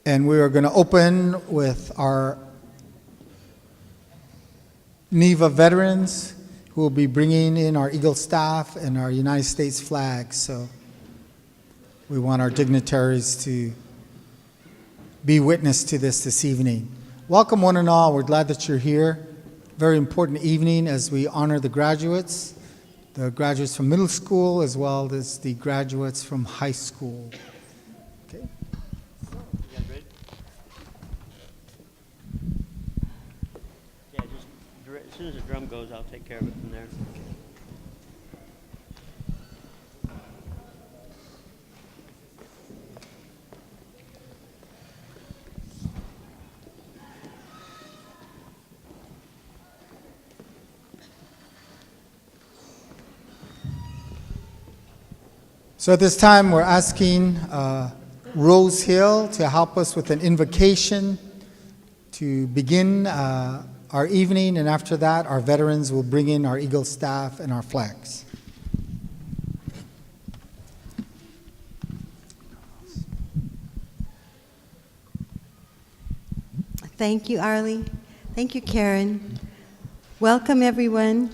And we are going to open with our NEVA veterans who will be bringing in our Eagle staff and our United States flag. So we want our dignitaries to be witness to this evening. Welcome one and all. We're glad that you're here. Very important evening as we honor the graduates from middle school as well as the graduates from high school. Okay. As soon as the drum goes, I'll take care of it from there. So at this time, we're asking Rose Hill to help us with an invocation to begin our evening, and after that, our veterans will bring in our Eagle staff and our flags. Thank you, Arlie. Thank you, Karen. Welcome, everyone.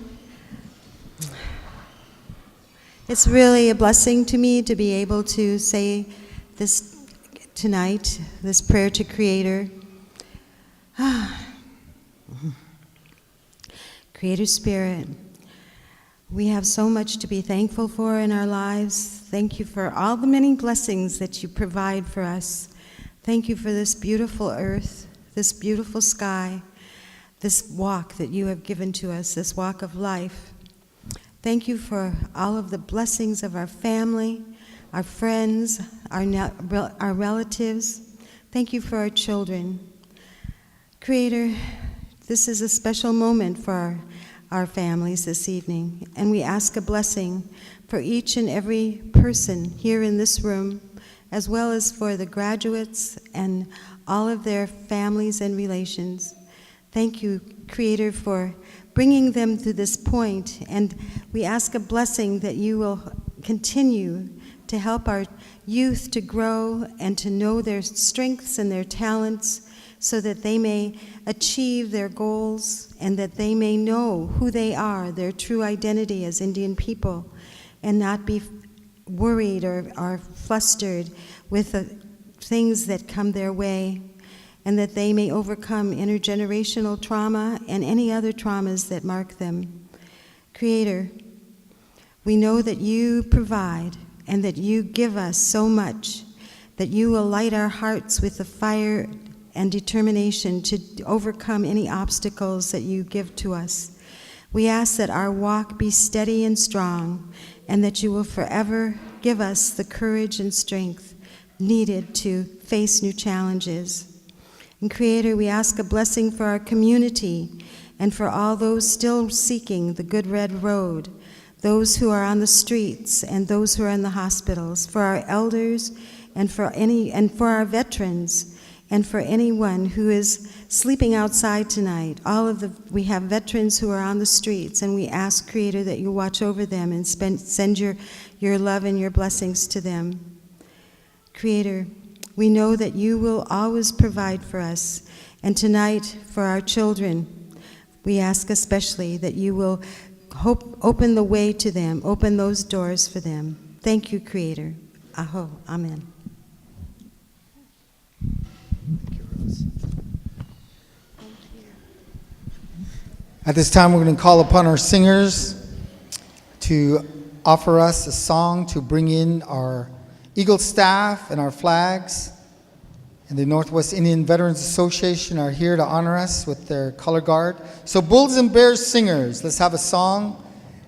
It's really a blessing to me to be able to say this tonight, this prayer to Creator. Creator Spirit, we have so much to be thankful for in our lives. Thank you for all the many blessings that you provide for us. Thank you for this beautiful earth, this beautiful sky, this walk that you have given to us, this walk of life. Thank you for all of the blessings of our family, our friends, our relatives. Thank you for our children. Creator, this is a special moment for our families this evening, and we ask a blessing for each and every person here in this room, as well as for the graduates and all of their families and relations. Thank you, Creator, for bringing them to this point, and we ask a blessing that you will continue to help our youth to grow and to know their strengths and their talents so that they may achieve their goals and that they may know who they are, their true identity as Indian people, and not be worried or flustered with the things that come their way, and that they may overcome intergenerational trauma and any other traumas that mark them. Creator, we know that you provide and that you give us so much, that you will light our hearts with the fire and determination to overcome any obstacles that you give to us. We ask that our walk be steady and strong, and that you will forever give us the courage and strength needed to face new challenges. And Creator, we ask a blessing for our community and for all those still seeking the good red road, those who are on the streets and those who are in the hospitals, for our elders and for our veterans, and for anyone who is sleeping outside tonight. We have veterans who are on the streets, and we ask, Creator, that you watch over them and send your love and your blessings to them. Creator, we know that you will always provide for us, and tonight for our children, we ask especially that you will open the way to them, open those doors for them. Thank you, Creator. Aho, amen. At this time, we're going to call upon our singers to offer us a song to bring in our Eagle staff and our flags. And the Northwest Indian Veterans Association are here to honor us with their color guard. So Bulls and Bears singers, let's have a song.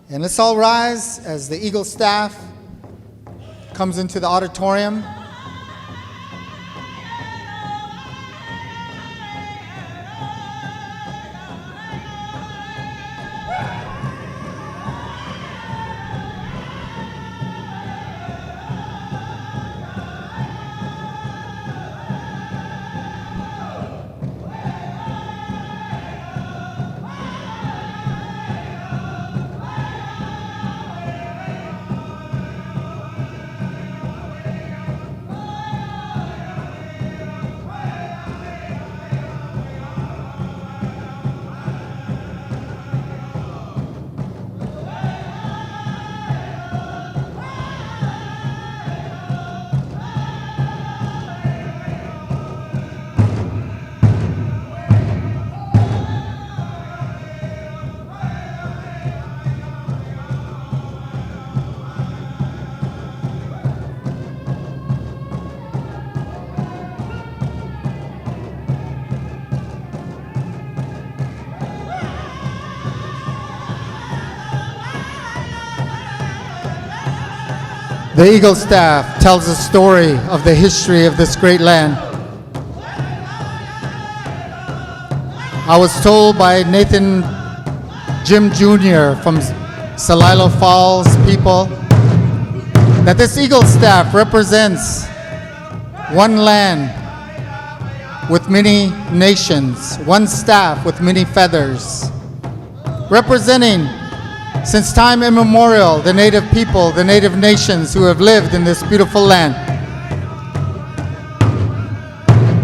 And let's all rise as the Eagle staff comes into the auditorium. The Eagle staff tells the story of the history of this great land. I was told by Nathan Jim Jr. from Celilo Falls people that this Eagle staff represents one land with many nations, one staff with many feathers, representing since time immemorial the native people, the native nations who have lived in this beautiful land.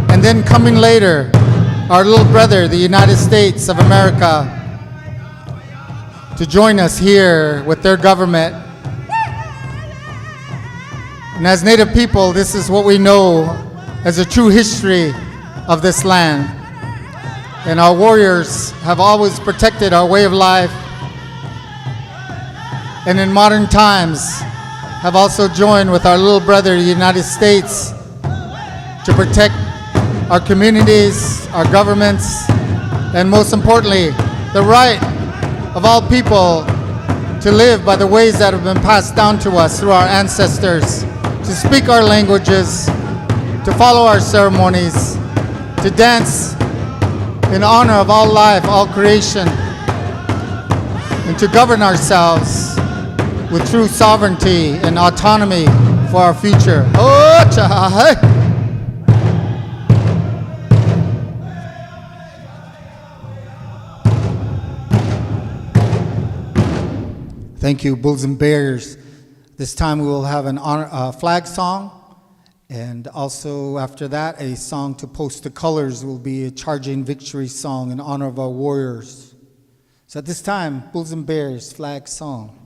And then coming later, our little brother, the United States of America, to join us here with their government. And as native people, this is what we know as a true history of this land. And our warriors have always protected our way of life, and in modern times have also joined with our little brother, the United States, to protect our communities, our governments, and most importantly, the right of all people to live by the ways that have been passed down to us through our ancestors, to speak our languages, to follow our ceremonies, to dance in honor of all life, all creation, and to govern ourselves with true sovereignty and autonomy for our future. Oh, cha-hey. Thank you, Bulls and Bears. This time we will have a flag song, and also after that, a song to post the colors will be a charging victory song in honor of our warriors. So at this time, Bulls and Bears flag song.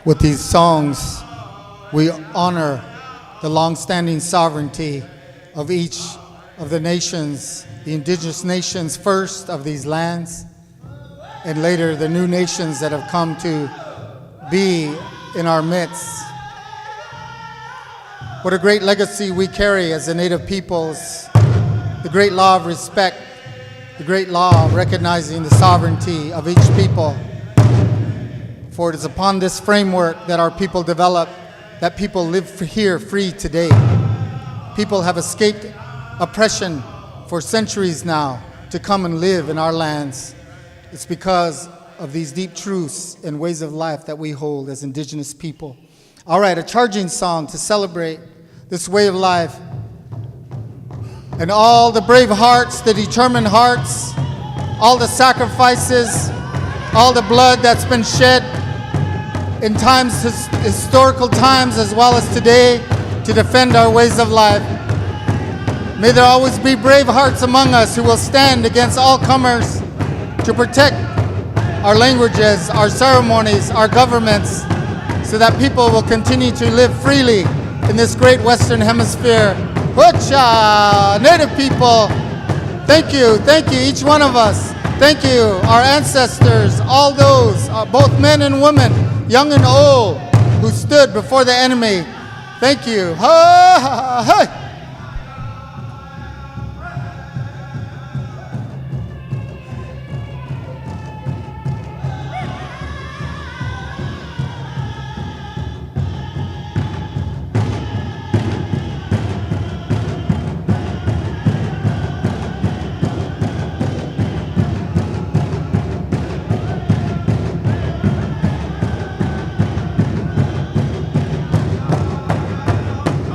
With these songs, we honor the long-standing sovereignty of each of the nations, the indigenous nations first of these lands, and later the new nations that have come to be in our midst. What a great legacy we carry as the Native peoples, the great law of respect, the great law of recognizing the sovereignty of each people. For it is upon this framework that our people develop, that people live here free today. People have escaped oppression for centuries now to come and live in our lands. It's because of these deep truths and ways of life that we hold as indigenous people. All right, a charging song to celebrate this way of life. And all the brave hearts, the determined hearts, all the sacrifices, all the blood that's been shed in times, historical times as well as today, to defend our ways of life. May there always be brave hearts among us who will stand against all comers to protect our languages, our ceremonies, our governments, so that people will continue to live freely in this great Western Hemisphere. Hoocha! Native people, thank you, each one of us. Thank you, our ancestors, all those, both men and women, young and old, who stood before the enemy. Thank you. Ha, ha, ha.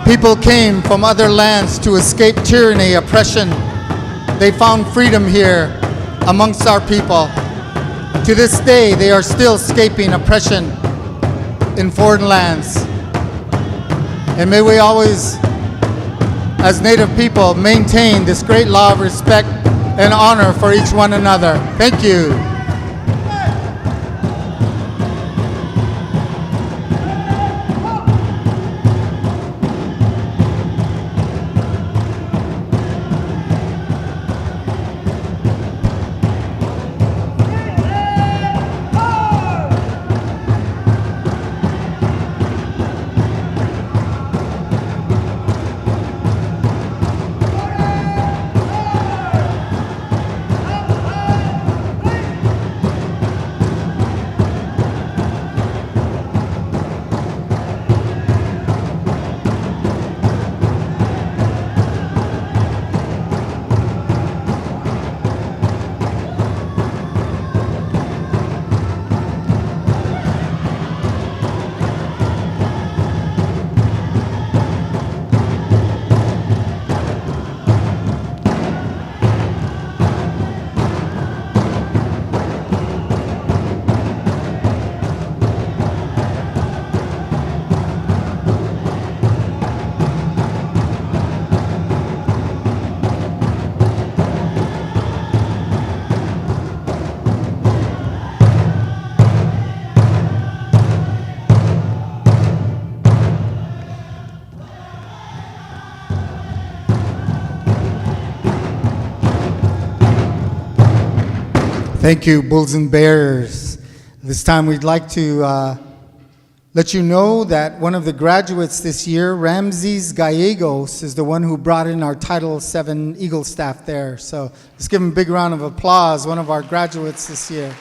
People came from other lands to escape tyranny, oppression. They found freedom here amongst our people. To this day, they are still escaping oppression in foreign lands. And may we always, as Native people, maintain this great law of respect and honor for each one another. Thank you. Thank you, Bulls and Bears. This time we'd like to let you know that one of the graduates this year, Ramses Gallegos, is the one who brought in our Title VII Eagle staff there. So let's give him a big round of applause, one of our graduates this year.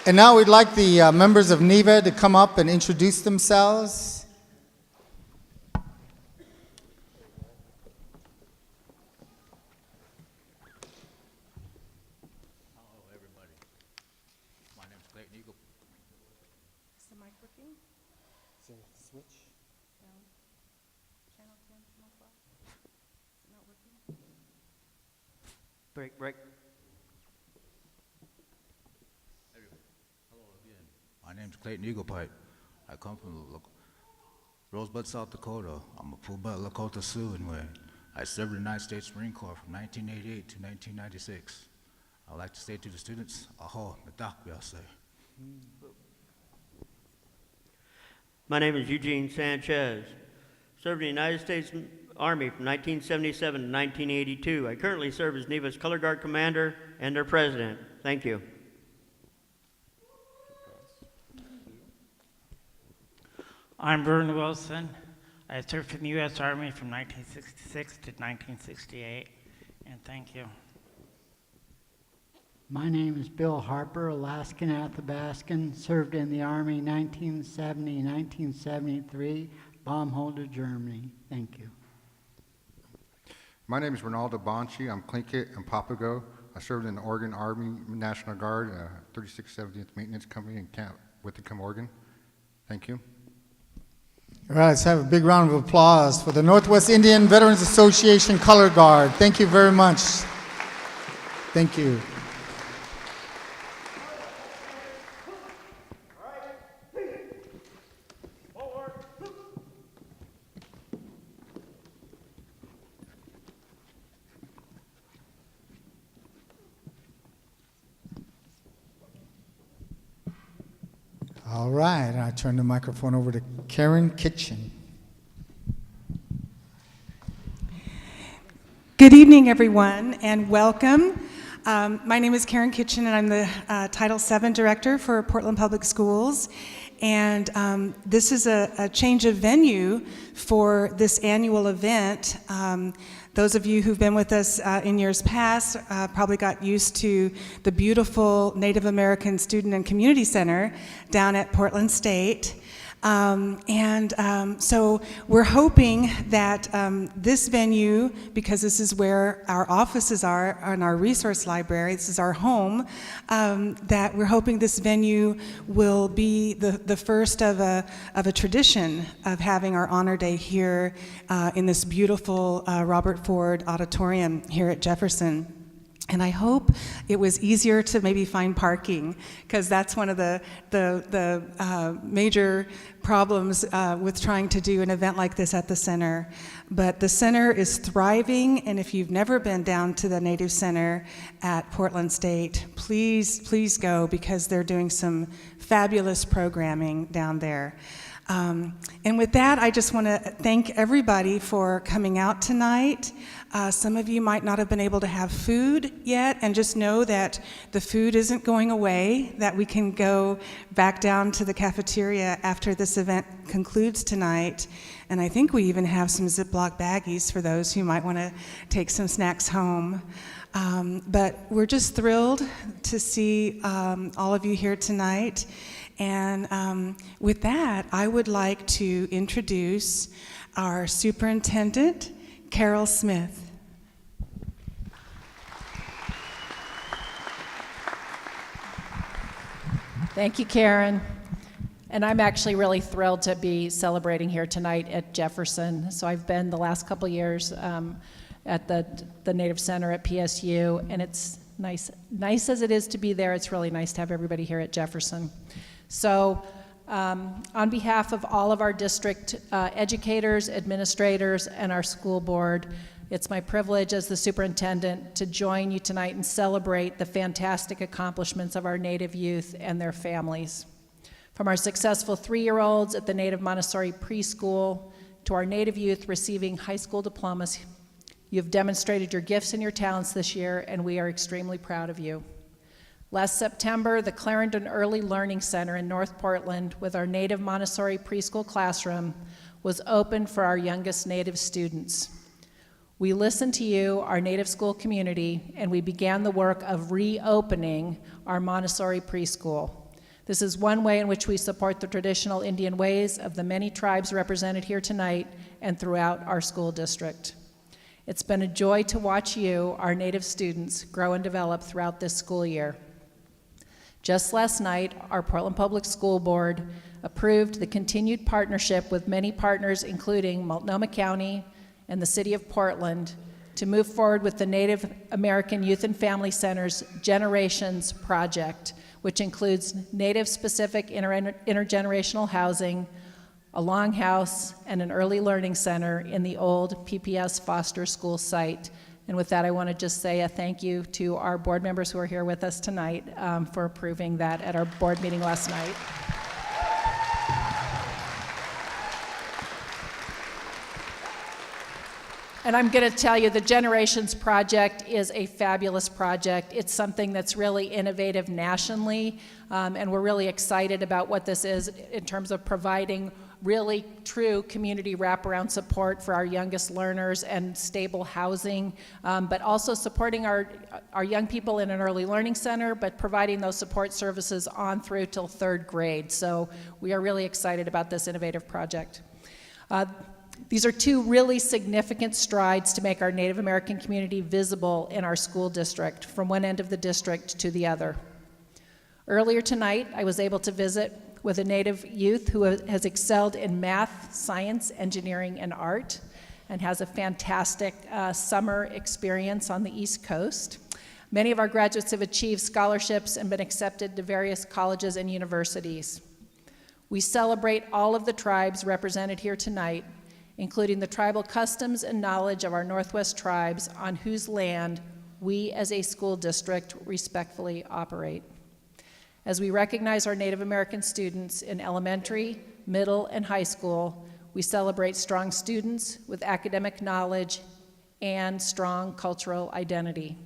And now we'd like the members of NEVA to come up and introduce themselves. Break. Hello again. My name's Clayton Eaglepipe. I come from Rosebud, South Dakota. I'm a full-blood Lakota Sioux, and I served in the United States Marine Corps from 1988 to 1996. I'd like to say to the students, aho, medakwiase. My name is Eugene Sanchez. Served in the United States Army from 1977 to 1982. I currently serve as NEVA's Color Guard Commander and their President. Thank you. I'm Vern Wilson. I served in the U.S. Army from 1966 to 1968, and thank you. My name is Bill Harper, Alaskan Athabascan, served in the Army 1970-1973, bomb holder Germany. Thank you. My name is Ronaldo Bonci. I'm Tlingit and Papago. I served in the Oregon Army National Guard, 36th 70th Maintenance Company in Camp Withicum, Oregon. Thank you. All right, let's have a big round of applause for the Northwest Indian Veterans Association Color Guard. Thank you very much. Thank you. All right, I turn the microphone over to Karen Kitchen. Good evening, everyone, and welcome. My name is Karen Kitchen, and I'm the Title VII Director for Portland Public Schools. And this is a change of venue for this annual event. Those of you who've been with us in years past probably got used to the beautiful Native American Student and Community Center down at Portland State. So we're hoping that this venue, because this is where our offices are and our resource library, this is our home, that we're hoping this venue will be the first of a tradition of having our honor day here in this beautiful Robert Ford Auditorium here at Jefferson. And I hope it was easier to maybe find parking, because that's one of the major problems with trying to do an event like this at the center. But the center is thriving, and if you've never been down to the Native Center at Portland State, please go, because they're doing some fabulous programming down there. And with that, I just want to thank everybody for coming out tonight. Some of you might not have been able to have food yet, and just know that the food isn't going away, that we can go back down to the cafeteria after this event concludes tonight. And I think we even have some Ziploc baggies for those who might want to take some snacks home. But we're just thrilled to see all of you here tonight. And with that, I would like to introduce our superintendent, Carol Smith. Thank you, Karen. And I'm actually really thrilled to be celebrating here tonight at Jefferson. So I've been the last couple years at the Native Center at PSU, and it's nice as it is to be there. It's really nice to have everybody here at Jefferson. So on behalf of all of our district educators, administrators, and our school board, it's my privilege as the superintendent to join you tonight and celebrate the fantastic accomplishments of our Native youth and their families. From our successful 3-year-olds at the Native Montessori preschool to our Native youth receiving high school diplomas, you've demonstrated your gifts and your talents this year, and we are extremely proud of you. Last September, the Clarendon Early Learning Center in North Portland with our Native Montessori preschool classroom was opened for our youngest Native students. We listened to you, our Native school community, and we began the work of reopening our Montessori preschool. This is one way in which we support the traditional Indian ways of the many tribes represented here tonight and throughout our school district. It's been a joy to watch you, our Native students, grow and develop throughout this school year. Just last night, our Portland Public School Board approved the continued partnership with many partners, including Multnomah County and the City of Portland, to move forward with the Native American Youth and Family Center's Generations Project, which includes Native-specific intergenerational housing, a longhouse, and an early learning center in the old PPS Foster School site. And with that, I want to just say a thank you to our board members who are here with us tonight for approving that at our board meeting last night. And I'm going to tell you, the Generations Project is a fabulous project. It's something that's really innovative nationally, and we're really excited about what this is in terms of providing really true community wraparound support for our youngest learners and stable housing, but also supporting our young people in an early learning center, but providing those support services on through till 3rd grade. So we are really excited about this innovative project. These are 2 really significant strides to make our Native American community visible in our school district, from one end of the district to the other. Earlier tonight, I was able to visit with a Native youth who has excelled in math, science, engineering, and art, and has a fantastic summer experience on the East Coast. Many of our graduates have achieved scholarships and been accepted to various colleges and universities. We celebrate all of the tribes represented here tonight, including the tribal customs and knowledge of our Northwest tribes on whose land we as a school district respectfully operate. As we recognize our Native American students in elementary, middle, and high school, we celebrate strong students with academic knowledge and strong cultural identity.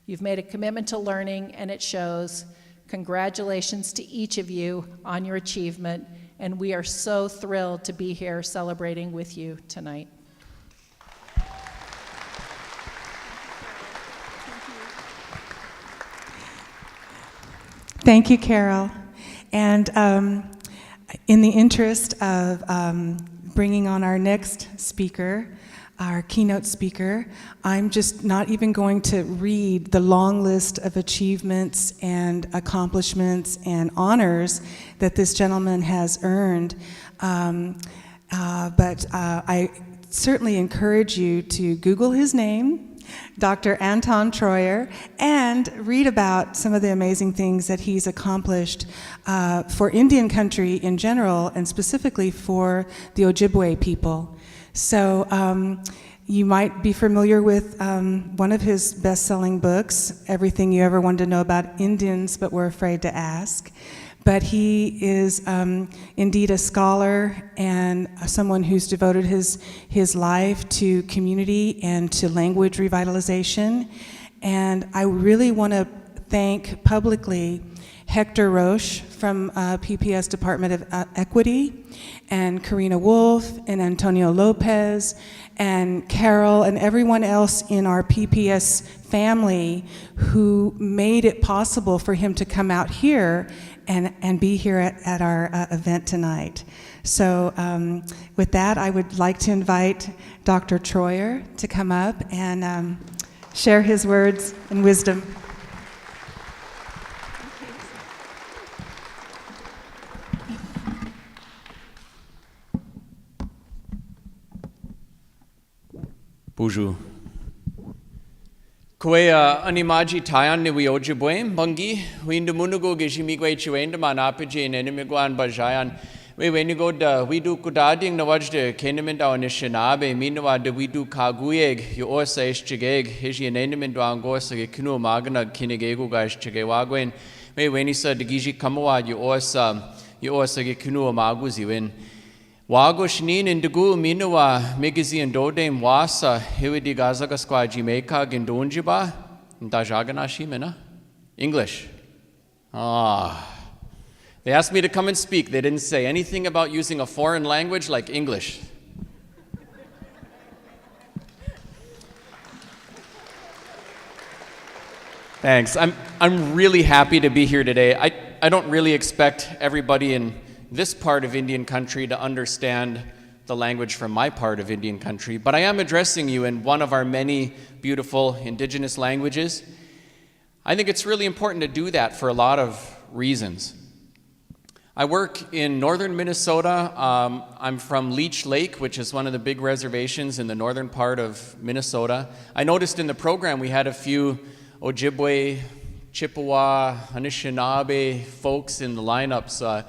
You've made a commitment to learning, and it shows. Congratulations to each of you on your achievement, and we are so thrilled to be here celebrating with you tonight. Thank you, Carol. And in the interest of bringing on our next speaker, our keynote speaker, I'm just not even going to read the long list of achievements and accomplishments and honors that this gentleman has earned, but I certainly encourage you to Google his name, Dr. Anton Treuer, and read about some of the amazing things that he's accomplished for Indian country in general, and specifically for the Ojibwe people. So you might be familiar with one of his best-selling books, Everything You Ever Wanted to Know About Indians But Were Afraid to Ask. But he is indeed a scholar and someone who's devoted his life to community and to language revitalization. And I really want to thank publicly Hector Roche from PPS Department of Equity, and Karina Wolf, and Antonio Lopez, and Carol, and everyone else in our PPS family who made it possible for him to come out here and be here at our event tonight. So with that, I would like to invite Dr. Treuer to come up and share his words and wisdom. Bonjour. Koe animaji tayan ni wi Ojibwe bangi windu munugo gishimigwe chiwenda manapiji nenimigwan bajayan we wenigo da widu kudading na wajde kenemend au nishinabe minwa de widu kaguyeg yo osaish chigeg hishi nenimend wangos ge kinu magna kinegego gash chigewagwen we wenisa de giji kamwa yo osa ge kinu maguzi wen Wago shnin in dugu minua migizi and dodem wasa hiwidi gazaga squad Jamaica gindonjiba dajagana shimena English. They asked me to come and speak. They didn't say anything about using a foreign language like English. Thanks. I'm really happy to be here today. I don't really expect everybody in this part of Indian country to understand the language from my part of Indian country, but I am addressing you in one of our many beautiful indigenous languages. I think it's really important to do that for a lot of reasons. I work in northern Minnesota. I'm from Leech Lake, which is one of the big reservations in the northern part of Minnesota. I noticed in the program we had a few Ojibwe, Chippewa, Anishinaabe folks in the lineups.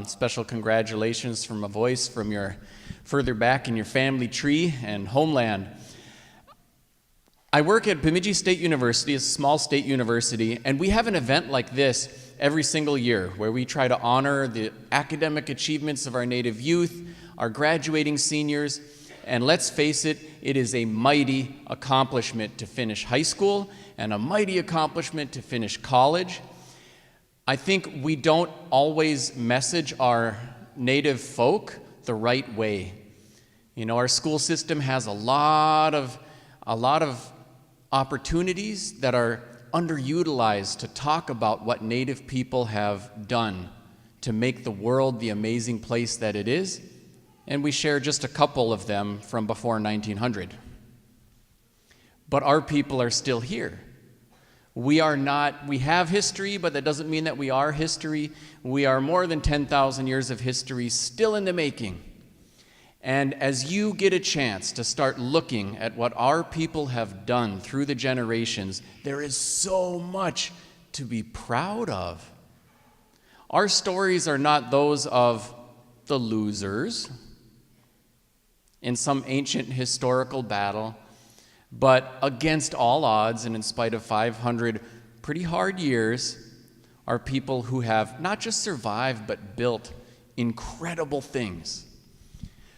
Special congratulations from a voice from your further back in your family tree and homeland. I work at Bemidji State University, a small state university, and we have an event like this every single year where we try to honor the academic achievements of our Native youth, our graduating seniors, and let's face it, it is a mighty accomplishment to finish high school and a mighty accomplishment to finish college. I think we don't always message our Native folk the right way. You know, our school system has a lot of opportunities that are underutilized to talk about what Native people have done to make the world the amazing place that it is, and we share just a couple of them from before 1900. But our people are still here. We have history, but that doesn't mean that we are history. We are more than 10,000 years of history still in the making. And as you get a chance to start looking at what our people have done through the generations, there is so much to be proud of. Our stories are not those of the losers in some ancient historical battle, but against all odds and in spite of 500 pretty hard years, are people who have not just survived, but built incredible things.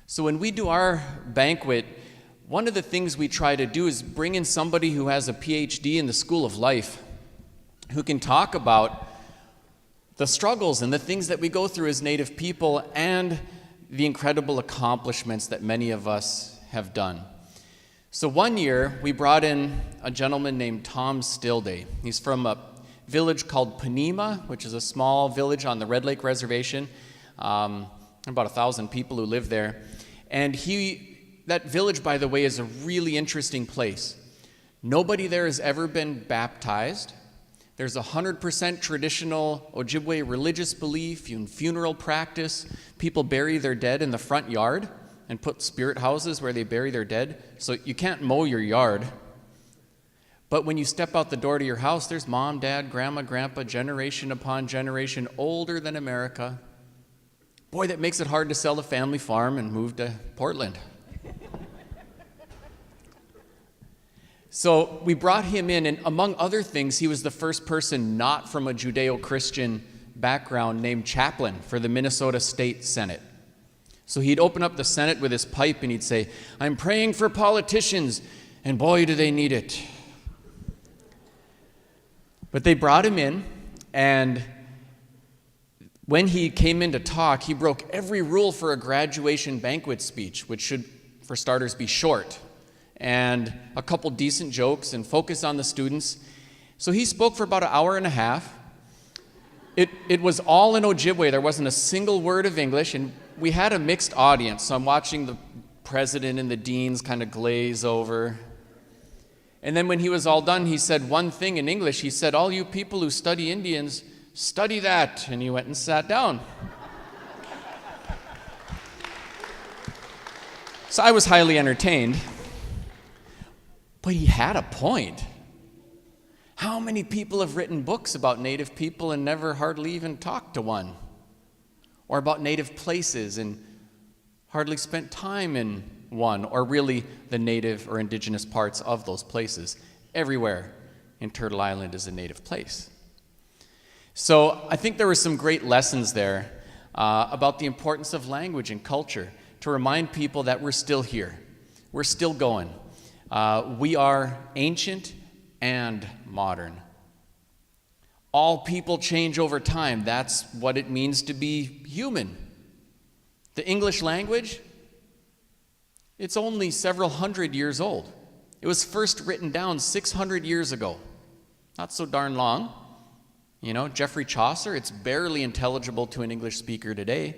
So when we do our banquet, one of the things we try to do is bring in somebody who has a PhD in the School of Life, who can talk about the struggles and the things that we go through as Native people and the incredible accomplishments that many of us have done. So one year, we brought in a gentleman named Tom Stillday. He's from a village called Panema, which is a small village on the Red Lake Reservation. About 1,000 people who live there. And that village, by the way, is a really interesting place. Nobody there has ever been baptized. There's 100% traditional Ojibwe religious belief and funeral practice. People bury their dead in the front yard and put spirit houses where they bury their dead. So you can't mow your yard. But when you step out the door to your house, there's mom, dad, grandma, grandpa, generation upon generation older than America. Boy, that makes it hard to sell the family farm and move to Portland. So we brought him in, and among other things, he was the first person not from a Judeo-Christian background named chaplain for the Minnesota State Senate. So he'd open up the Senate with his pipe and he'd say, "I'm praying for politicians, and boy, do they need it." But they brought him in, and when he came in to talk, he broke every rule for a graduation banquet speech, which should, for starters, be short, and a couple decent jokes and focus on the students. So he spoke for about an hour and a half. It was all in Ojibwe. There wasn't a single word of English, and we had a mixed audience. So I'm watching the president and the deans kind of glaze over. And then when he was all done, he said one thing in English. He said, "All you people who study Indians, study that." And he went and sat down. So I was highly entertained. But he had a point. How many people have written books about Native people and never hardly even talked to one? Or about Native places and hardly spent time in one, or really the Native or indigenous parts of those places? Everywhere in Turtle Island is a Native place. So I think there were some great lessons there about the importance of language and culture to remind people that we're still here. We're still going. We are ancient and modern. All people change over time. That's what it means to be human. The English language, it's only several hundred years old. It was first written down 600 years ago. Not so darn long. You know, Geoffrey Chaucer, it's barely intelligible to an English speaker today,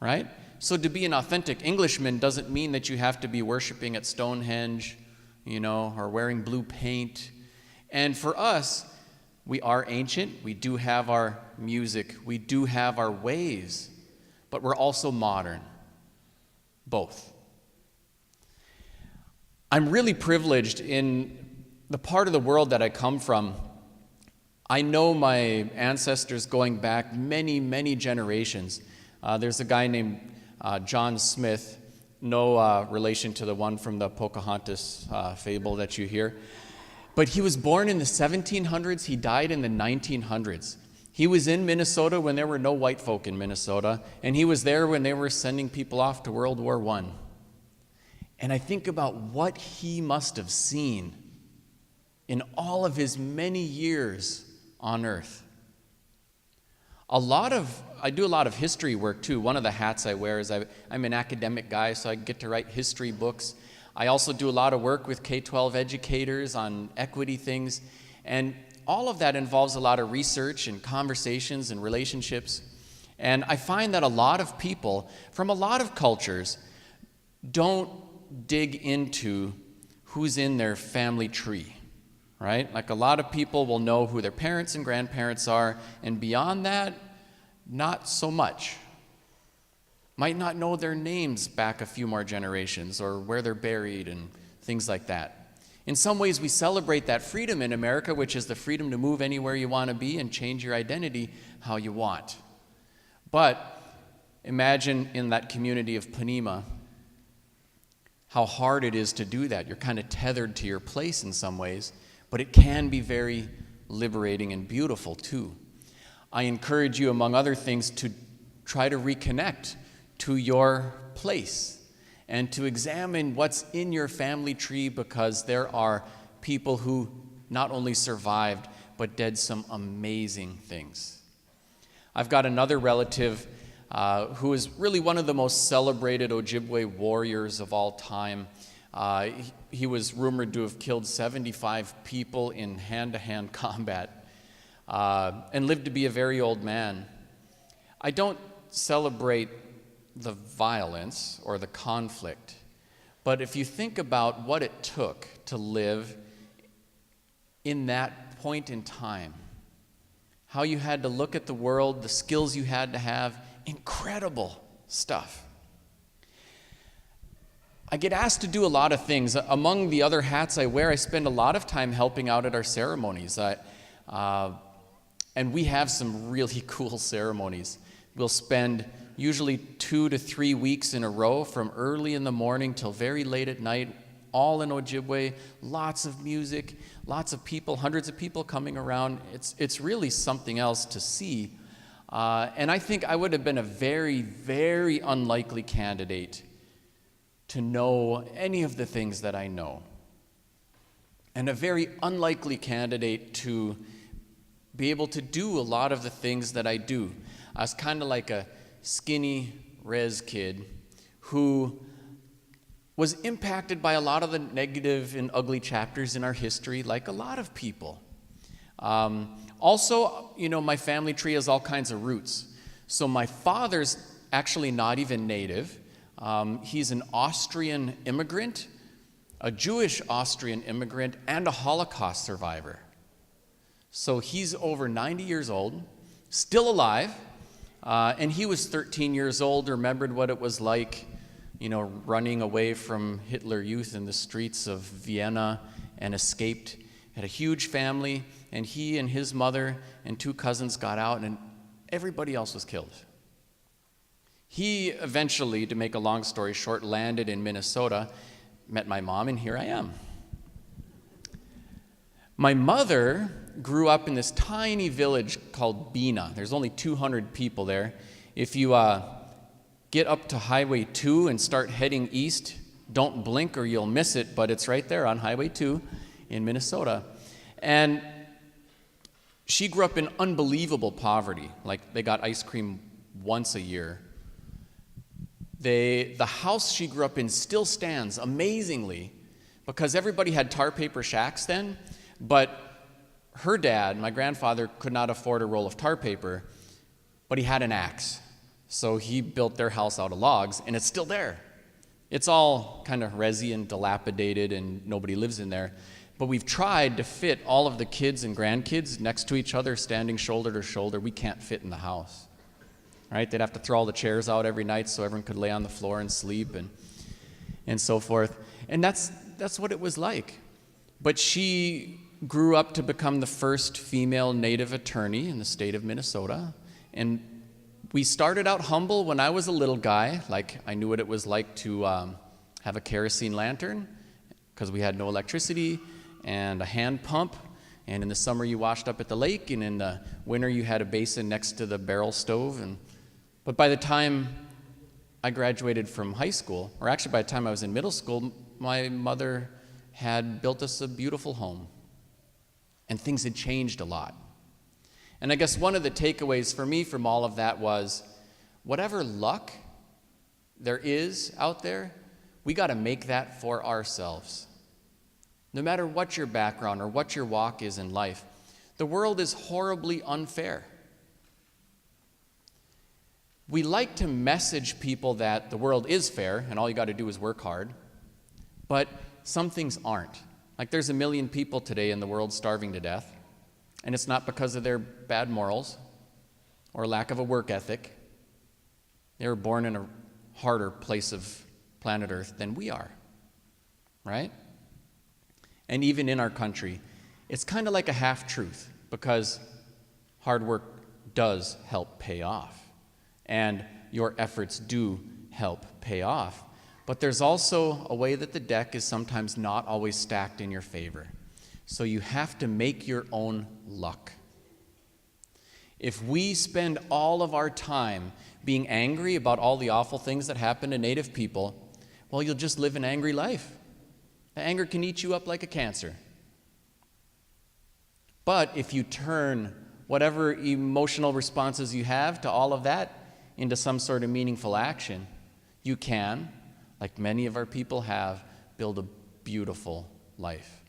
right? So to be an authentic Englishman doesn't mean that you have to be worshiping at Stonehenge, you know, or wearing blue paint. And for us, we are ancient. We do have our music. We do have our ways. But we're also modern. Both. I'm really privileged in the part of the world that I come from. I know my ancestors going back many, many generations. There's a guy named John Smith, no relation to the one from the Pocahontas fable that you hear. But he was born in the 1700s. He died in the 1900s. He was in Minnesota when there were no white folk in Minnesota, and he was there when they were sending people off to World War I. And I think about what he must have seen in all of his many years on Earth. I do a lot of history work too. One of the hats I wear is I'm an academic guy, so I get to write history books. I also do a lot of work with K-12 educators on equity things. And all of that involves a lot of research and conversations and relationships. And I find that a lot of people from a lot of cultures don't dig into who's in their family tree, right? Like a lot of people will know who their parents and grandparents are, and beyond that, not so much. Might not know their names back a few more generations or where they're buried and things like that. In some ways, we celebrate that freedom in America, which is the freedom to move anywhere you want to be and change your identity how you want. But imagine in that community of Panema how hard it is to do that. You're kind of tethered to your place in some ways, but it can be very liberating and beautiful too. I encourage you, among other things, to try to reconnect to your place and to examine what's in your family tree, because there are people who not only survived, but did some amazing things. I've got another relative who is really one of the most celebrated Ojibwe warriors of all time. He was rumored to have killed 75 people in hand-to-hand combat and lived to be a very old man. I don't celebrate the violence or the conflict, but if you think about what it took to live in that point in time, how you had to look at the world, the skills you had to have, incredible stuff. I get asked to do a lot of things. Among the other hats I wear, I spend a lot of time helping out at our ceremonies. And we have some really cool ceremonies. We'll spend usually 2 to 3 weeks in a row from early in the morning till very late at night, all in Ojibwe, lots of music, lots of people, hundreds of people coming around. It's really something else to see. And I think I would have been a very, very unlikely candidate to know any of the things that I know. And a very unlikely candidate to be able to do a lot of the things that I do. I was kind of like a skinny res kid who was impacted by a lot of the negative and ugly chapters in our history, like a lot of people. Also, my family tree has all kinds of roots. So my father's actually not even native. He's an Austrian immigrant, a Jewish Austrian immigrant, and a Holocaust survivor. So he's over 90 years old, still alive, and he was 13 years old, remembered what it was like, running away from Hitler Youth in the streets of Vienna, and escaped. Had a huge family, and he and his mother and 2 cousins got out, and everybody else was killed. He eventually, to make a long story short, landed in Minnesota, met my mom, and here I am. My mother grew up in this tiny village called Bena. There's only 200 people there. If you get up to Highway 2 and start heading east, don't blink or you'll miss it, but it's right there on Highway 2 in Minnesota. And she grew up in unbelievable poverty. Like, they got ice cream once a year. The house she grew up in still stands, amazingly, because everybody had tar paper shacks then, but her dad, my grandfather, could not afford a roll of tar paper, but he had an axe. So he built their house out of logs, and it's still there. It's all kind of resi and dilapidated, and nobody lives in there. But we've tried to fit all of the kids and grandkids next to each other, standing shoulder to shoulder. We can't fit in the house. Right? They'd have to throw all the chairs out every night so everyone could lay on the floor and sleep and so forth. And that's what it was like. But she grew up to become the first female Native attorney in the state of Minnesota. And we started out humble when I was a little guy. Like, I knew what it was like to have a kerosene lantern, because we had no electricity, and a hand pump. And in the summer you washed up at the lake, and in the winter you had a basin next to the barrel stove. But by the time I graduated from high school, or actually by the time I was in middle school, my mother had built us a beautiful home. And things had changed a lot. And I guess one of the takeaways for me from all of that was, whatever luck there is out there, we got to make that for ourselves. No matter what your background or what your walk is in life, the world is horribly unfair. We like to message people that the world is fair and all you got to do is work hard, but some things aren't. Like, there's 1 million people today in the world starving to death, and it's not because of their bad morals or lack of a work ethic. They were born in a harder place of planet Earth than we are, right? And even in our country, it's kind of like a half-truth, because hard work does help pay off, and your efforts do help pay off. But there's also a way that the deck is sometimes not always stacked in your favor. So you have to make your own luck. If we spend all of our time being angry about all the awful things that happen to Native people, well, you'll just live an angry life. The anger can eat you up like a cancer. But if you turn whatever emotional responses you have to all of that into some sort of meaningful action, you can, like many of our people have, build a beautiful life.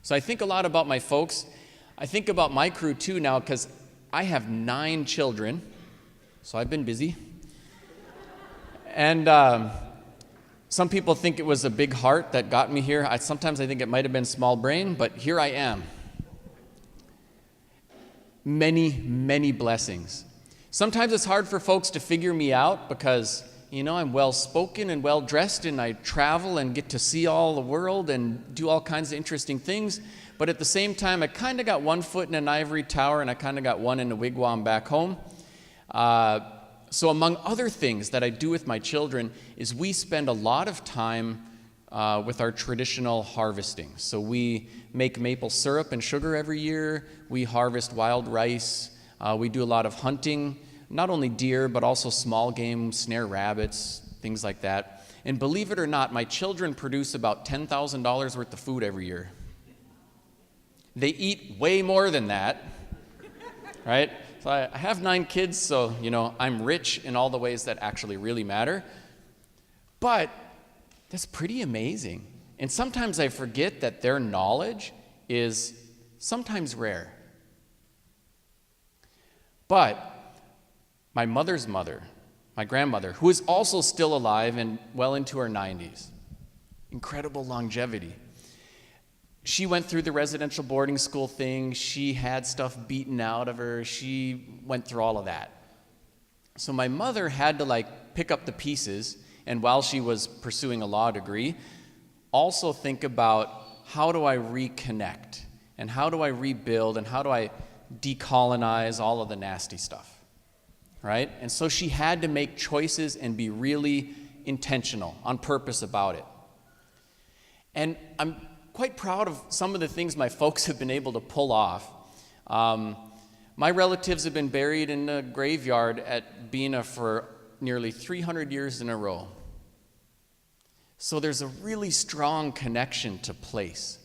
So I think a lot about my folks. I think about my crew too now, because I have 9 children, so I've been busy. And some people think it was a big heart that got me here. Sometimes I think it might have been small brain, but here I am. Many, many blessings. Sometimes it's hard for folks to figure me out because, I'm well-spoken and well-dressed, and I travel and get to see all the world and do all kinds of interesting things. But at the same time, I kind of got one foot in an ivory tower and I kind of got one in a wigwam back home. So among other things that I do with my children is we spend a lot of time with our traditional harvesting. So we make maple syrup and sugar every year. We harvest wild rice. We do a lot of hunting, not only deer, but also small game, snare rabbits, things like that. And believe it or not, my children produce about $10,000 worth of food every year. They eat way more than that, right? So I have 9 kids, so, I'm rich in all the ways that actually really matter. But that's pretty amazing. And sometimes I forget that their knowledge is sometimes rare. But my mother's mother, my grandmother, who is also still alive and well into her 90s, incredible longevity. She went through the residential boarding school thing. She had stuff beaten out of her. She went through all of that. So my mother had to pick up the pieces, and while she was pursuing a law degree, also think about how do I reconnect and how do I rebuild and how do I decolonize all of the nasty stuff, right? And so she had to make choices and be really intentional, on purpose about it. And I'm quite proud of some of the things my folks have been able to pull off. My relatives have been buried in a graveyard at Bena for nearly 300 years in a row. So there's a really strong connection to place.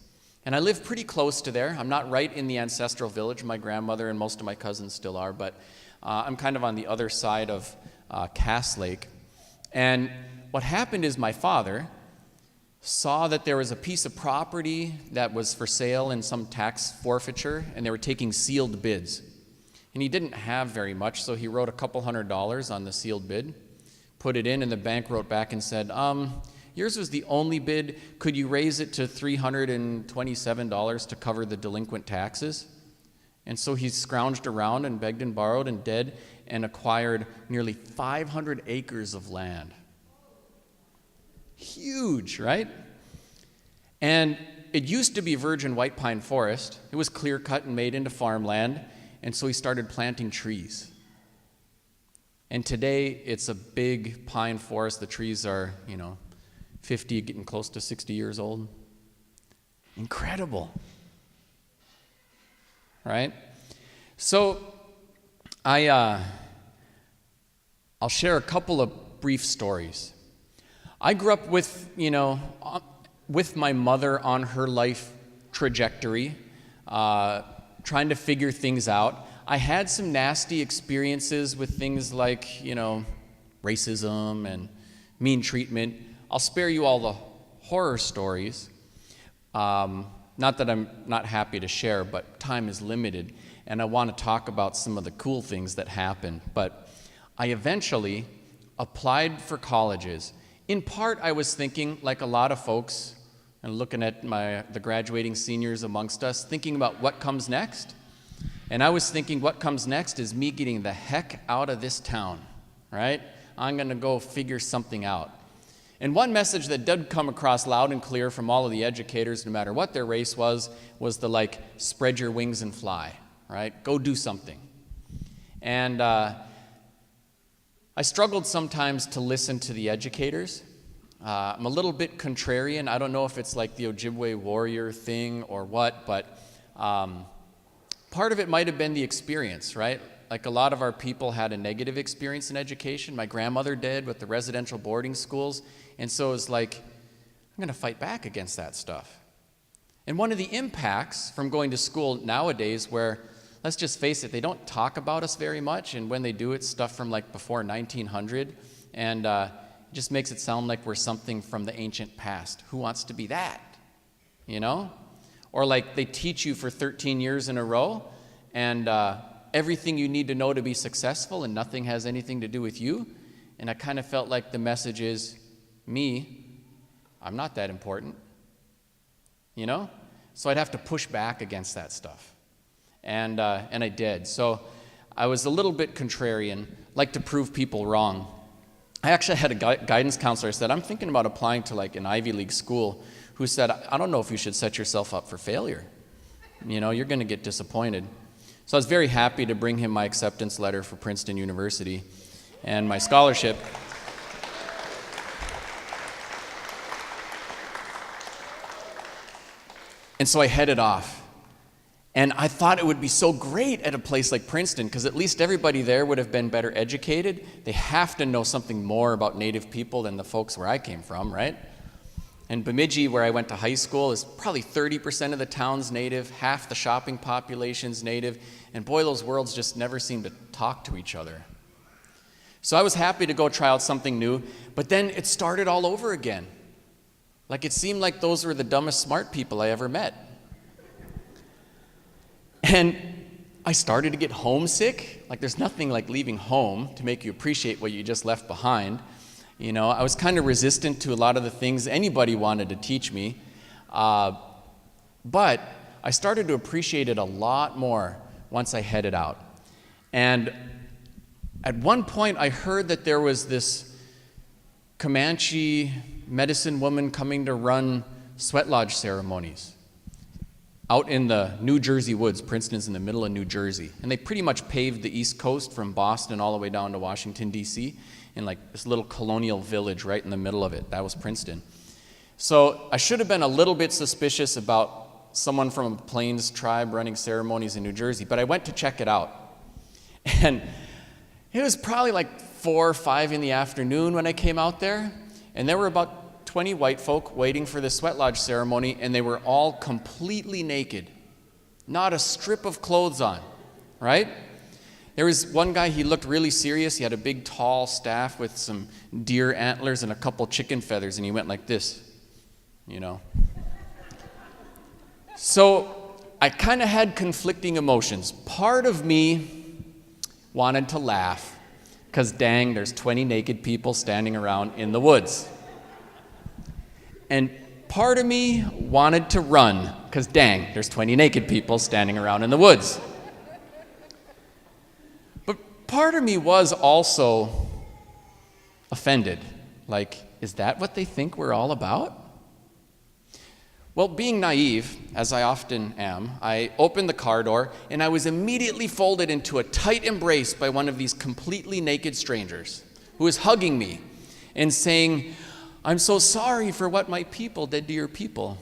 And I live pretty close to there. I'm not right in the ancestral village. My grandmother and most of my cousins still are, but I'm kind of on the other side of Cass Lake. And what happened is my father saw that there was a piece of property that was for sale in some tax forfeiture, and they were taking sealed bids. And he didn't have very much, so he wrote a couple $100 on the sealed bid, put it in, and the bank wrote back and said, yours was the only bid. Could you raise it to $327 to cover the delinquent taxes? And so he scrounged around and begged and borrowed and did, and acquired nearly 500 acres of land. Huge, right? And it used to be virgin white pine forest. It was clear cut and made into farmland, and so he started planting trees. And today it's a big pine forest. The trees are, 50, getting close to 60 years old. Incredible, right? So I'll share a couple of brief stories. I grew up with my mother on her life trajectory, trying to figure things out. I had some nasty experiences with things like, racism and mean treatment. I'll spare you all the horror stories. Not that I'm not happy to share, but time is limited, and I want to talk about some of the cool things that happened. But I eventually applied for colleges. In part, I was thinking, like a lot of folks, and looking at the graduating seniors amongst us, thinking about what comes next. And I was thinking, what comes next is me getting the heck out of this town, right? I'm going to go figure something out. And one message that did come across loud and clear from all of the educators, no matter what their race was the spread your wings and fly, right? Go do something. And I struggled sometimes to listen to the educators. I'm a little bit contrarian. I don't know if it's like the Ojibwe warrior thing or what, but part of it might have been the experience, right? like a lot of our people had a negative experience in education. My grandmother did with the residential boarding schools. And so it was like, I'm going to fight back against that stuff. And one of the impacts from going to school nowadays where, let's just face it, they don't talk about us very much. And when they do, it's stuff from like before 1900. And it just makes it sound like we're something from the ancient past. Who wants to be that? You know? Or like they teach you for 13 years in a row, and everything you need to know to be successful, and nothing has anything to do with you. And I kind of felt like the message is, me, I'm not that important. You know? So I'd have to push back against that stuff. And I did. So I was a little bit contrarian, like to prove people wrong. I actually had a guidance counselor said, I'm thinking about applying to like an Ivy League school, who said, I don't know if you should set yourself up for failure. You know, you're going to get disappointed. So I was very happy to bring him my acceptance letter for Princeton University and my scholarship. And so I headed off. And I thought it would be so great at a place like Princeton, because at least everybody there would have been better educated. They have to know something more about Native people than the folks where I came from, right? And Bemidji, where I went to high school, is probably 30% of the town's Native, half the shopping population's Native, and boy, those worlds just never seem to talk to each other. So I was happy to go try out something new, but then it started all over again. Like it seemed like those were the dumbest smart people I ever met. And I started to get homesick. Like there's nothing like leaving home to make you appreciate what you just left behind. You know, I was kind of resistant to a lot of the things anybody wanted to teach me. But I started to appreciate it a lot more once I headed out. And at one point I heard that there was this Comanche medicine woman coming to run sweat lodge ceremonies out in the New Jersey woods. Princeton's in the middle of New Jersey. And they pretty much paved the East Coast from Boston all the way down to Washington, D.C., in like this little colonial village right in the middle of it. That was Princeton. So I should have been a little bit suspicious about someone from a Plains tribe running ceremonies in New Jersey, but I went to check it out. And it was probably like 4 or 5 in the afternoon when I came out there, and there were about 20 white folk waiting for the sweat lodge ceremony, and they were all completely naked. Not a strip of clothes on, right? There was one guy, he looked really serious. He had a big, tall staff with some deer antlers and a couple chicken feathers, and he went like this, you know. So I kind of had conflicting emotions. Part of me wanted to laugh, because dang, there's 20 naked people standing around in the woods. And part of me wanted to run, because dang, there's 20 naked people standing around in the woods. Part of me was also offended. Like, is that what they think we're all about? Well, being naive, as I often am, I opened the car door and I was immediately folded into a tight embrace by one of these completely naked strangers who was hugging me and saying, I'm so sorry for what my people did to your people.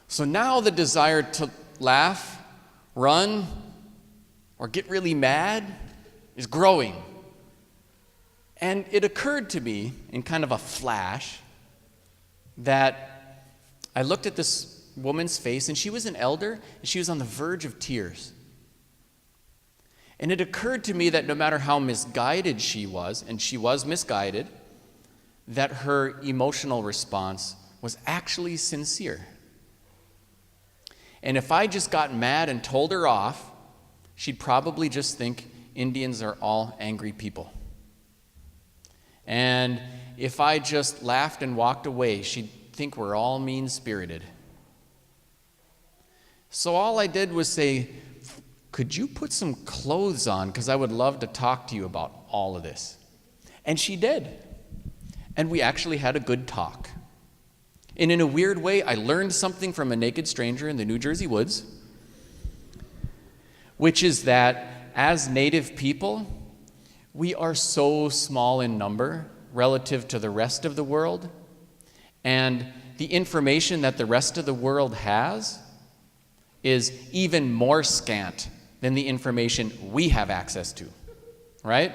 So now the desire to laugh, run, or get really mad is growing. And it occurred to me in kind of a flash that I looked at this woman's face, and she was an elder, and she was on the verge of tears. And it occurred to me that no matter how misguided she was, and she was misguided, that her emotional response was actually sincere. And if I just got mad and told her off, she'd probably just think Indians are all angry people. And if I just laughed and walked away, she'd think we're all mean-spirited. So all I did was say, could you put some clothes on? Because I would love to talk to you about all of this. And she did. And we actually had a good talk. And in a weird way, I learned something from a naked stranger in the New Jersey woods, which is that as Native people, we are so small in number relative to the rest of the world, and the information that the rest of the world has is even more scant than the information we have access to, right?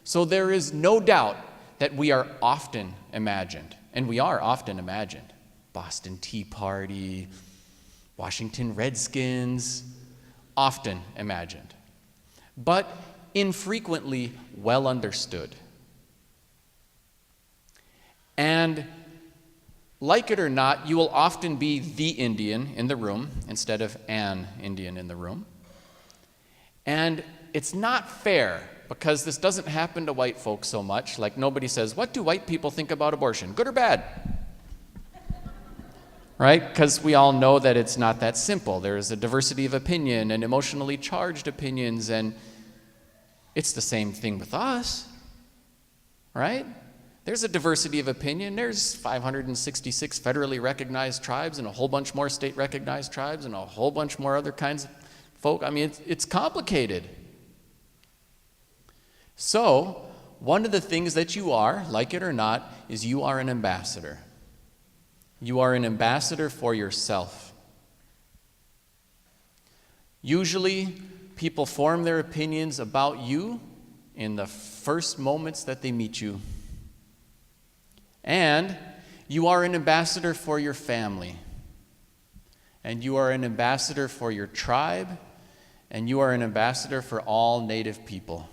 So there is no doubt that we are often imagined, and we are often imagined. Boston Tea Party, Washington Redskins, often imagined, but infrequently well understood. And like it or not, you will often be the Indian in the room instead of an Indian in the room. And it's not fair, because this doesn't happen to white folks so much. Like, nobody says, what do white people think about abortion, good or bad? Right? Because we all know that it's not that simple. There is a diversity of opinion and emotionally charged opinions, and it's the same thing with us, right? There's a diversity of opinion. There's 566 federally recognized tribes and a whole bunch more state recognized tribes and a whole bunch more other kinds of folk. I mean, it's complicated. So, one of the things that you are, like it or not, is you are an ambassador. You are an ambassador for yourself. Usually, people form their opinions about you in the first moments that they meet you. And you are an ambassador for your family. And you are an ambassador for your tribe. And you are an ambassador for all Native people.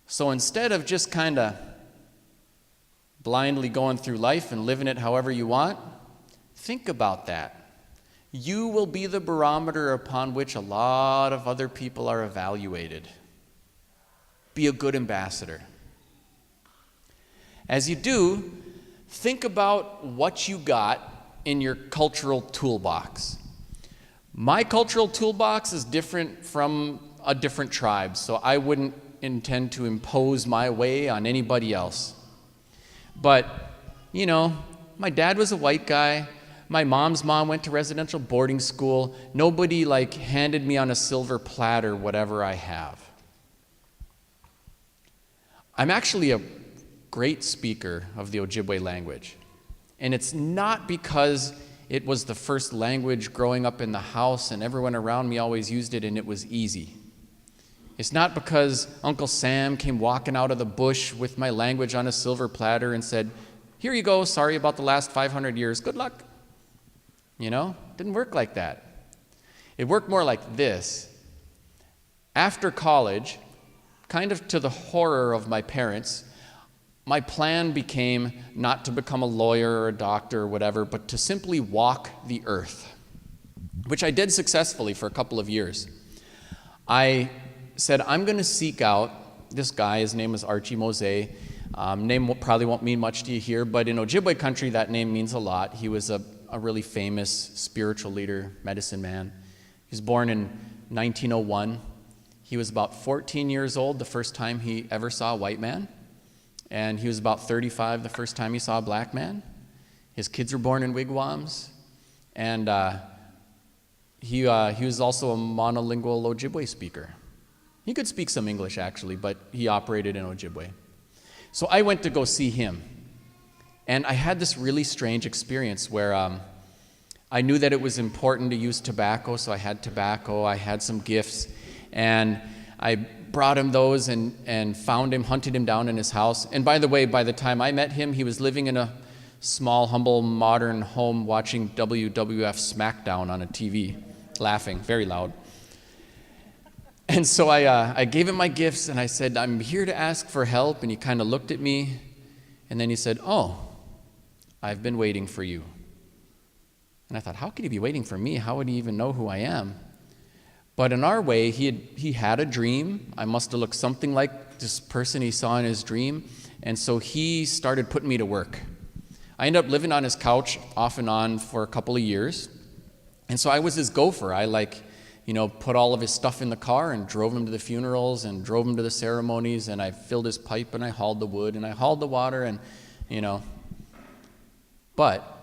So instead of just kind of blindly going through life and living it however you want, think about that. You will be the barometer upon which a lot of other people are evaluated. Be a good ambassador. As you do, think about what you got in your cultural toolbox. My cultural toolbox is different from a different tribe, so I wouldn't intend to impose my way on anybody else. But, you know, my dad was a white guy. My mom's mom went to residential boarding school. Nobody, handed me on a silver platter whatever I have. I'm actually a great speaker of the Ojibwe language. And it's not because it was the first language growing up in the house and everyone around me always used it and it was easy. It's not because Uncle Sam came walking out of the bush with my language on a silver platter and said, here you go, sorry about the last 500 years, good luck. You know, it didn't work like that. It worked more like this. After college, kind of to the horror of my parents, my plan became not to become a lawyer or a doctor or whatever, but to simply walk the earth, which I did successfully for a couple of years. I said, I'm going to seek out this guy. His name was Archie Mose. Name probably won't mean much to you here, but in Ojibwe country, that name means a lot. He was a really famous spiritual leader, medicine man. He was born in 1901. He was about 14 years old the first time he ever saw a white man. And he was about 35 the first time he saw a black man. His kids were born in wigwams. And he was also a monolingual Ojibwe speaker. He could speak some English, actually, but he operated in Ojibwe. So I went to go see him. And I had this really strange experience where I knew that it was important to use tobacco, so I had tobacco, I had some gifts, and I brought him those and found him, hunted him down in his house. And by the way, by the time I met him, he was living in a small, humble, modern home watching WWF SmackDown on a TV, laughing very loud. And so I gave him my gifts, and I said, I'm here to ask for help. And he kind of looked at me, and then he said, oh, I've been waiting for you. And I thought, how could he be waiting for me? How would he even know who I am? But in our way, he had a dream. I must have looked something like this person he saw in his dream. And so he started putting me to work. I ended up living on his couch off and on for a couple of years. And so I was his gopher. I put all of his stuff in the car and drove him to the funerals and drove him to the ceremonies, and I filled his pipe and I hauled the wood and I hauled the water and, But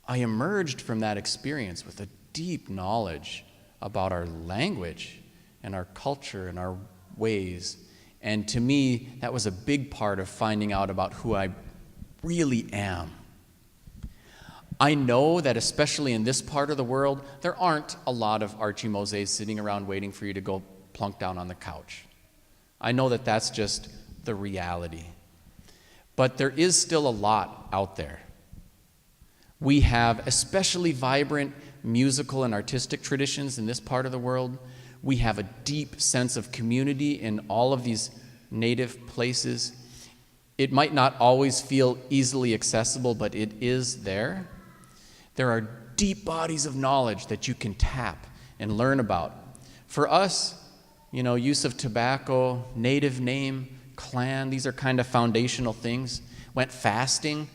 I emerged from that experience with a deep knowledge about our language and our culture and our ways. And to me, that was a big part of finding out about who I really am. I know that especially in this part of the world, there aren't a lot of Archie Moses sitting around waiting for you to go plunk down on the couch. I know that that's just the reality. But there is still a lot out there. We have especially vibrant musical and artistic traditions in this part of the world. We have a deep sense of community in all of these native places. It might not always feel easily accessible, but it is there. There are deep bodies of knowledge that you can tap and learn about. For us, use of tobacco, native name, clan, these are kind of foundational things. Went fasting.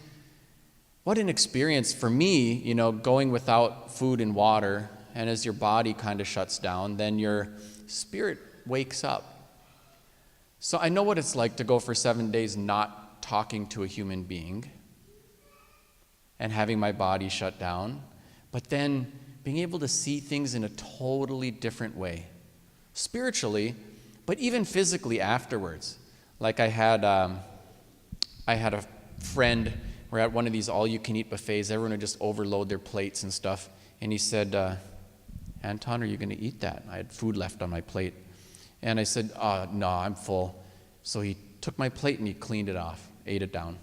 What an experience for me, going without food and water, and as your body kind of shuts down, then your spirit wakes up. So I know what it's like to go for 7 days not talking to a human being and having my body shut down, but then being able to see things in a totally different way, spiritually, but even physically afterwards. Like I had a friend, we're at one of these all-you-can-eat buffets, everyone would just overload their plates and stuff, and he said, Anton, are you going to eat that? I had food left on my plate. And I said, no, I'm full. So he took my plate and he cleaned it off, ate it down.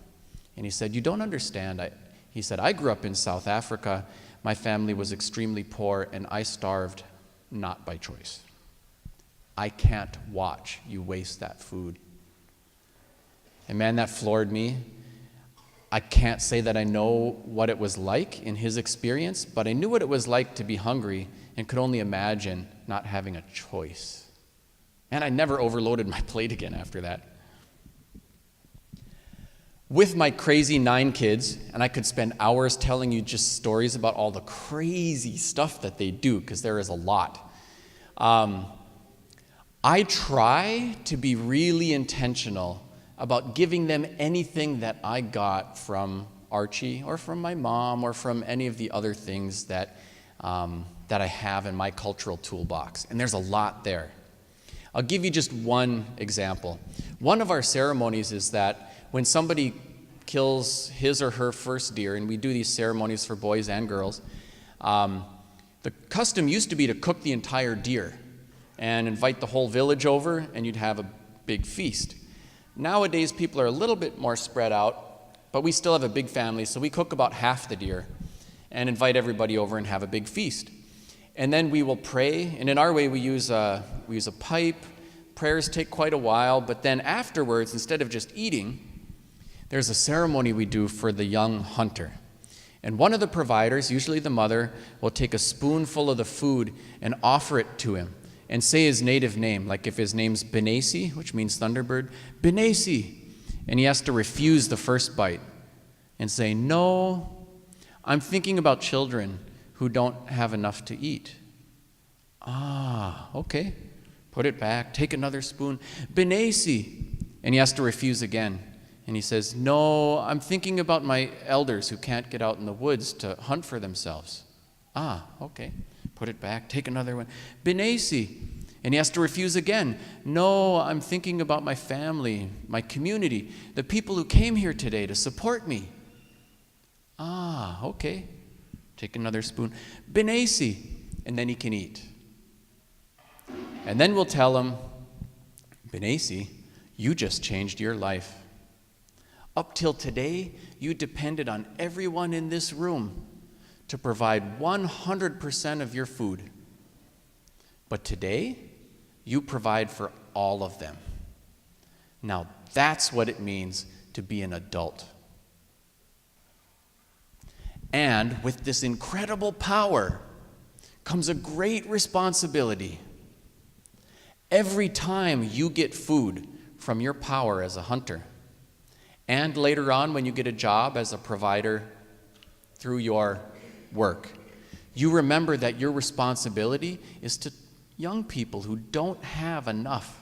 And he said, you don't understand. He said, I grew up in South Africa. My family was extremely poor, and I starved not by choice. I can't watch you waste that food. And man, that floored me. I can't say that I know what it was like in his experience, but I knew what it was like to be hungry and could only imagine not having a choice. And I never overloaded my plate again after that. With my crazy 9 kids, and I could spend hours telling you just stories about all the crazy stuff that they do, because there is a lot. I try to be really intentional about giving them anything that I got from Archie or from my mom or from any of the other things that I have in my cultural toolbox. And there's a lot there. I'll give you just one example. One of our ceremonies is that when somebody kills his or her first deer, and we do these ceremonies for boys and girls, the custom used to be to cook the entire deer and invite the whole village over, and you'd have a big feast. Nowadays, people are a little bit more spread out, but we still have a big family, so we cook about half the deer and invite everybody over and have a big feast. And then we will pray, and in our way we use a pipe. Prayers take quite a while, but then afterwards, instead of just eating, there's a ceremony we do for the young hunter. And one of the providers, usually the mother, will take a spoonful of the food and offer it to him and say his native name, like if his name's Benesi, which means thunderbird, Benesi. And he has to refuse the first bite and say, no, I'm thinking about children who don't have enough to eat. Ah, okay. Put it back, take another spoon. Benesi. And he has to refuse again. And he says, no, I'm thinking about my elders who can't get out in the woods to hunt for themselves. Ah, okay. Put it back, take another one. Benesi. And he has to refuse again. No, I'm thinking about my family, my community, the people who came here today to support me. Ah, okay. Take another spoon. Benesi. And then he can eat. And then we'll tell him, Benesi, you just changed your life. Up till today, you depended on everyone in this room to provide 100% of your food. But today, you provide for all of them. Now, that's what it means to be an adult. And with this incredible power comes a great responsibility. Every time you get food from your power as a hunter, and later on when you get a job as a provider through your work, you remember that your responsibility is to young people who don't have enough,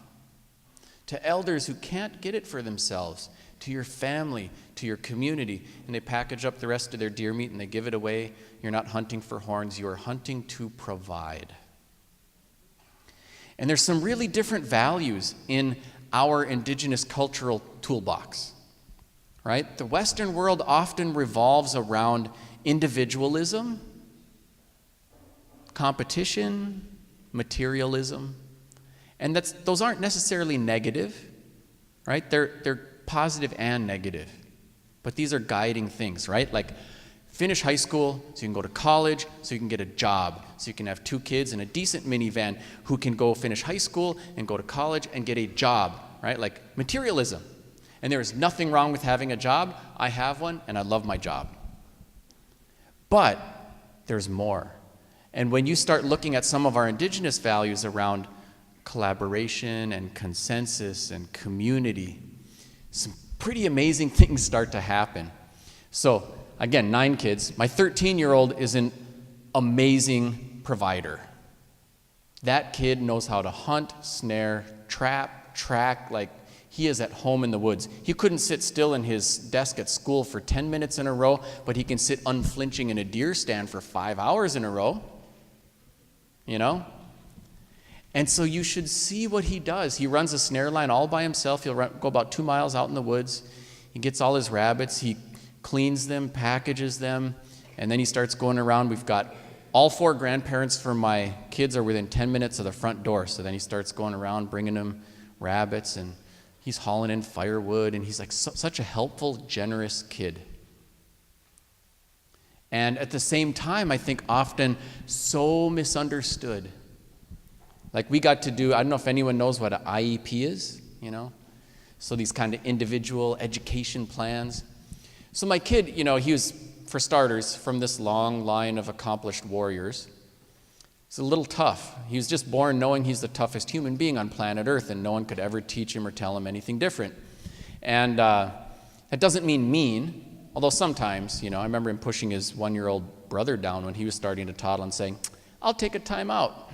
to elders who can't get it for themselves, to your family, to your community, and they package up the rest of their deer meat and they give it away. You're not hunting for horns, you are hunting to provide. And there's some really different values in our indigenous cultural toolbox, right? The Western world often revolves around individualism, competition, materialism. And those aren't necessarily negative, right? They're positive and negative. But these are guiding things, right? Like finish high school so you can go to college, so you can get a job, so you can have 2 kids in a decent minivan who can go finish high school and go to college and get a job, right? Like materialism. And there is nothing wrong with having a job. I have one and I love my job. But there's more. And when you start looking at some of our indigenous values around collaboration and consensus and community, some pretty amazing things start to happen. So, again, 9 kids. My 13-year-old is an amazing provider. That kid knows how to hunt, snare, trap, track, like he is at home in the woods. He couldn't sit still in his desk at school for 10 minutes in a row, but he can sit unflinching in a deer stand for 5 hours in a row. You know? And so you should see what he does. He runs a snare line all by himself. He'll go about 2 miles out in the woods. He gets all his rabbits. He cleans them, packages them, and then he starts going around. We've got all 4 grandparents for my kids are within 10 minutes of the front door. So then he starts going around bringing them rabbits, and he's hauling in firewood, and he's like such a helpful, generous kid. And at the same time, I think often so misunderstood. Like we got to do, I don't know if anyone knows what an IEP is, you know? So these kind of individual education plans. So my kid, you know, he was, for starters, from this long line of accomplished warriors. He's a little tough. He was just born knowing he's the toughest human being on planet Earth, and no one could ever teach him or tell him anything different. And that doesn't mean mean, although sometimes, you know, I remember him pushing his 1-year-old brother down when he was starting to toddle and saying, "I'll take a time out."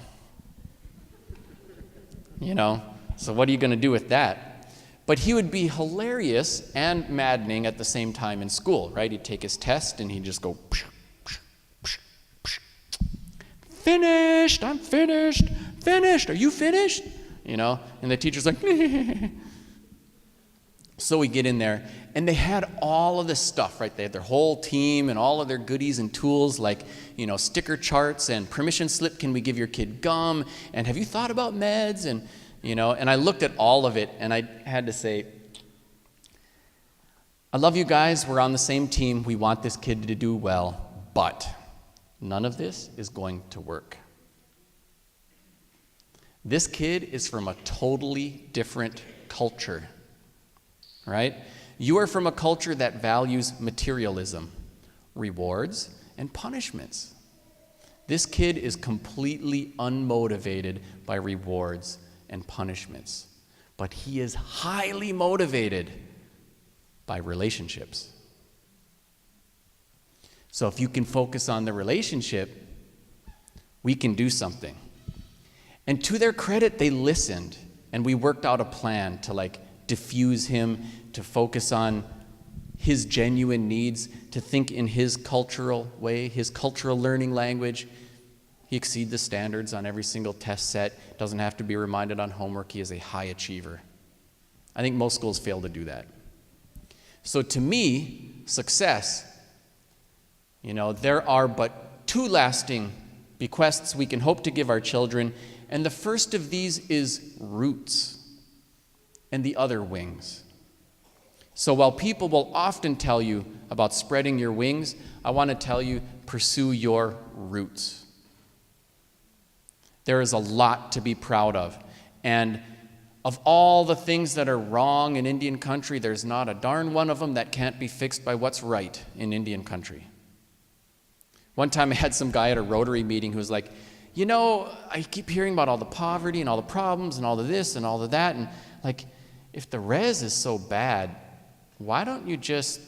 You know, so what are you going to do with that? But he would be hilarious and maddening at the same time in school, right? He'd take his test and he'd just go, psh, psh, psh, psh. "Finished, I'm finished, finished, are you finished?" You know, and the teacher's like, So we get in there, and they had all of this stuff, right? They had their whole team and all of their goodies and tools, like, you know, sticker charts and permission slip, can we give your kid gum? And have you thought about meds? And, you know, and I looked at all of it, and I had to say, I love you guys, we're on the same team, we want this kid to do well, but none of this is going to work. This kid is from a totally different culture. Right? You are from a culture that values materialism, rewards, and punishments. This kid is completely unmotivated by rewards and punishments, but he is highly motivated by relationships. So if you can focus on the relationship, we can do something. And to their credit, they listened, and we worked out a plan to diffuse him, to focus on his genuine needs, to think in his cultural way, his cultural learning language. He exceeds the standards on every single test set, doesn't have to be reminded on homework. He is a high achiever. I think most schools fail to do that. So to me, success, you know, there are but 2 lasting bequests we can hope to give our children, and the first of these is roots, and the other wings. So while people will often tell you about spreading your wings, I want to tell you, pursue your roots. There is a lot to be proud of. And of all the things that are wrong in Indian country, there's not a darn one of them that can't be fixed by what's right in Indian country. One time I had some guy at a Rotary meeting who was like, you know, I keep hearing about all the poverty and all the problems and all of this and all of that, and like, if the res is so bad, why don't you just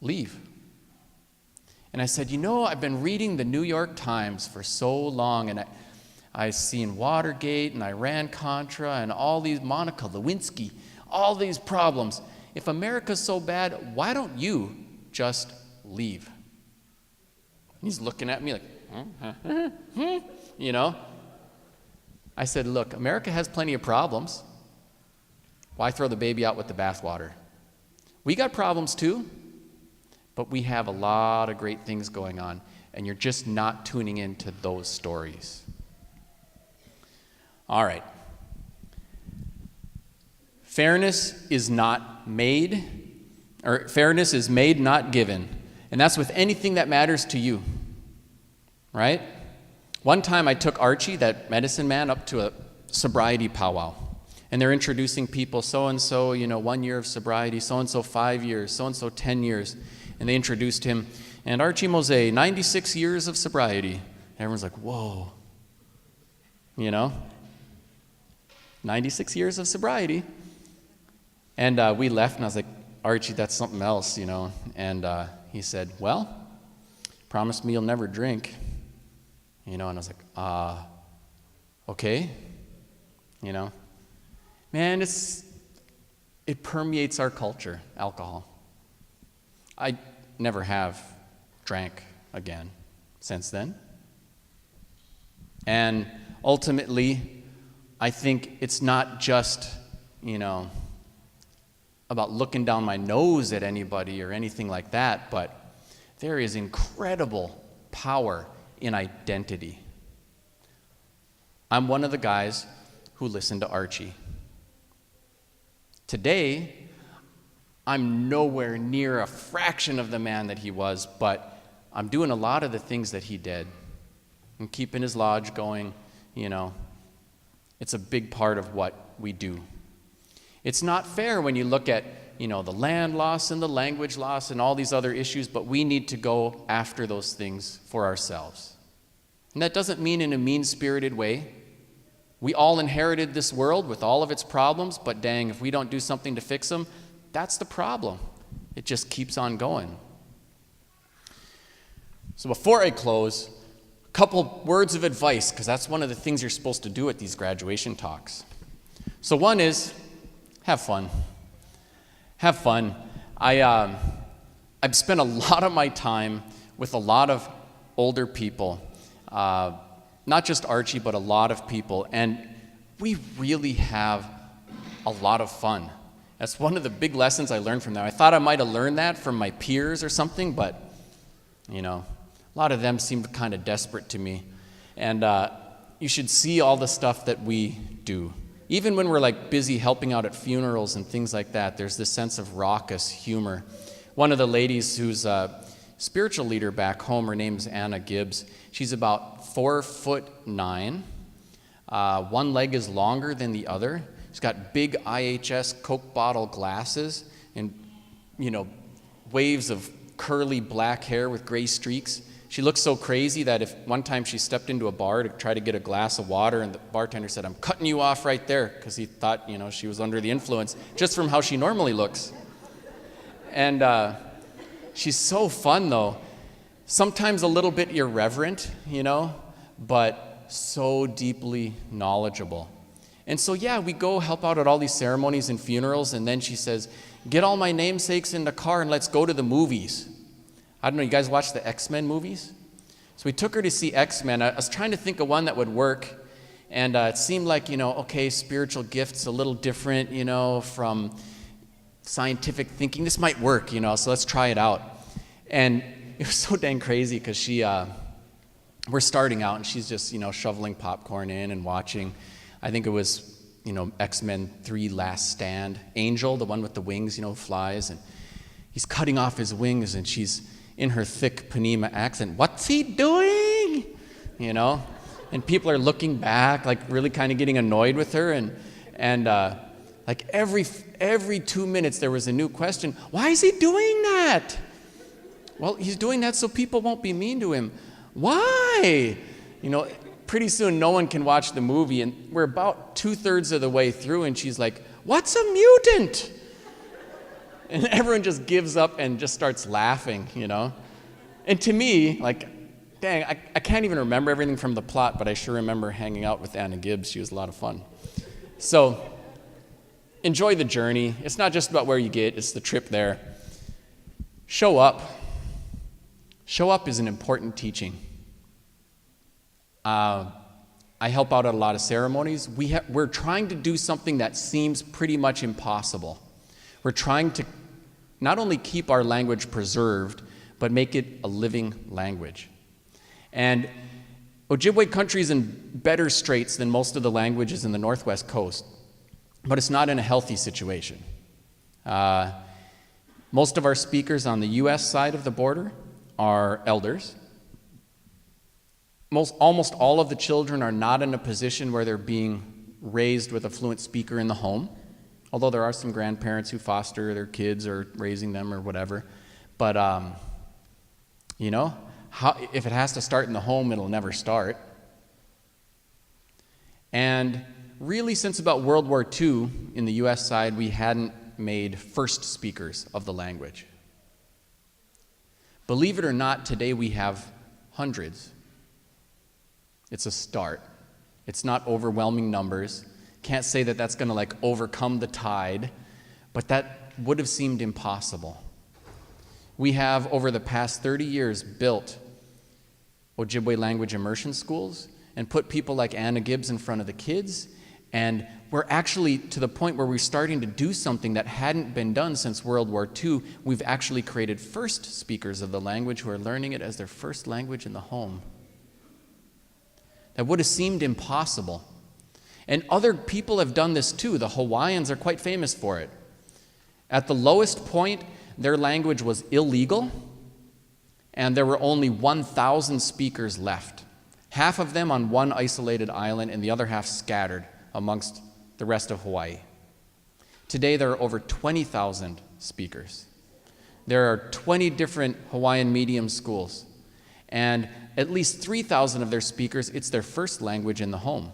leave? And I said, you know, I've been reading the New York Times for so long, and I've seen Watergate and Iran-Contra and all these, Monica Lewinsky, all these problems. If America's so bad, why don't you just leave? He's looking at me like, you know? I said, look, America has plenty of problems. Why throw the baby out with the bathwater? We got problems too, but we have a lot of great things going on, and you're just not tuning into those stories. All right. Fairness is made, not given. And that's with anything that matters to you, right? One time I took Archie, that medicine man, up to a sobriety powwow. And they're introducing people, so-and-so, 1 year of sobriety, so-and-so 5 years, so-and-so 10 years. And they introduced him, and Archie Mose, 96 years of sobriety. And everyone's like, whoa. 96 years of sobriety. And we left, and I was like, Archie, that's something else, And he said, well, promise me you'll never drink. And I was like, okay. Man, it permeates our culture, alcohol. I never have drank again since then. And ultimately, I think it's not just, about looking down my nose at anybody or anything like that, but there is incredible power in identity. I'm one of the guys who listened to Archie. Today, I'm nowhere near a fraction of the man that he was, but I'm doing a lot of the things that he did. I'm keeping his lodge going, It's a big part of what we do. It's not fair when you look at, the land loss and the language loss and all these other issues, but we need to go after those things for ourselves. And that doesn't mean in a mean-spirited way. We all inherited this world with all of its problems, but dang, if we don't do something to fix them, that's the problem. It just keeps on going. So before I close, a couple words of advice, because that's one of the things you're supposed to do at these graduation talks. So one is, have fun. Have fun. I've spent a lot of my time with a lot of older people, not just Archie, but a lot of people, and we really have a lot of fun. That's one of the big lessons I learned from them. I thought I might have learned that from my peers or something, but, a lot of them seemed kind of desperate to me. And you should see all the stuff that we do. Even when we're busy helping out at funerals and things like that, there's this sense of raucous humor. One of the ladies who's a spiritual leader back home, her name's Anna Gibbs. She's about 4'9". One leg is longer than the other. She's got big IHS Coke bottle glasses and, waves of curly black hair with gray streaks. She looks so crazy that if one time she stepped into a bar to try to get a glass of water and the bartender said, "I'm cutting you off right there," because he thought, she was under the influence just from how she normally looks. And she's so fun, though. Sometimes a little bit irreverent, but so deeply knowledgeable. And so, we go help out at all these ceremonies and funerals, and then she says, "Get all my namesakes in the car and let's go to the movies." I don't know, you guys watch the X-Men movies? So we took her to see X-Men. I was trying to think of one that would work, and it seemed like, okay, spiritual gifts, a little different, from scientific thinking. This might work, so let's try it out. And it was so dang crazy because we're starting out, and she's just, shoveling popcorn in and watching. I think it was, X-Men 3 Last Stand. Angel, the one with the wings, flies, and he's cutting off his wings, and she's in her thick Panema accent, "What's he doing?" And people are looking back, really kind of getting annoyed with her, and every 2 minutes there was a new question. "Why is he doing that?" "Well, he's doing that so people won't be mean to him." "Why?" Pretty soon no one can watch the movie, and we're about 2/3 of the way through, and she's like, "What's a mutant?" And everyone just gives up and just starts laughing, And to me, dang, I can't even remember everything from the plot, but I sure remember hanging out with Anna Gibbs. She was a lot of fun. So enjoy the journey. It's not just about where you get, it's the trip there. Show up. Show up is an important teaching. I help out at a lot of ceremonies. We're trying to do something that seems pretty much impossible. We're trying to not only keep our language preserved, but make it a living language. And Ojibwe country is in better straits than most of the languages in the Northwest Coast, but it's not in a healthy situation. Most of our speakers on the U.S. side of the border are elders. Almost all of the children are not in a position where they're being raised with a fluent speaker in the home, although there are some grandparents who foster their kids or raising them or whatever. But, if it has to start in the home, it'll never start. And really, since about World War II, in the U.S. side, we hadn't made first speakers of the language. Believe it or not, today we have hundreds. It's a start. It's not overwhelming numbers. Can't say that that's going to overcome the tide, but that would have seemed impossible. We have, over the past 30 years, built Ojibwe language immersion schools and put people like Anna Gibbs in front of the kids, and we're actually to the point where we're starting to do something that hadn't been done since World War II. We've actually created first speakers of the language who are learning it as their first language in the home. That would have seemed impossible. And other people have done this too. The Hawaiians are quite famous for it. At the lowest point, their language was illegal, and there were only 1,000 speakers left. Half of them on one isolated island, and the other half scattered amongst the rest of Hawaii. Today, there are over 20,000 speakers. There are 20 different Hawaiian medium schools, and at least 3,000 of their speakers, it's their first language in the home.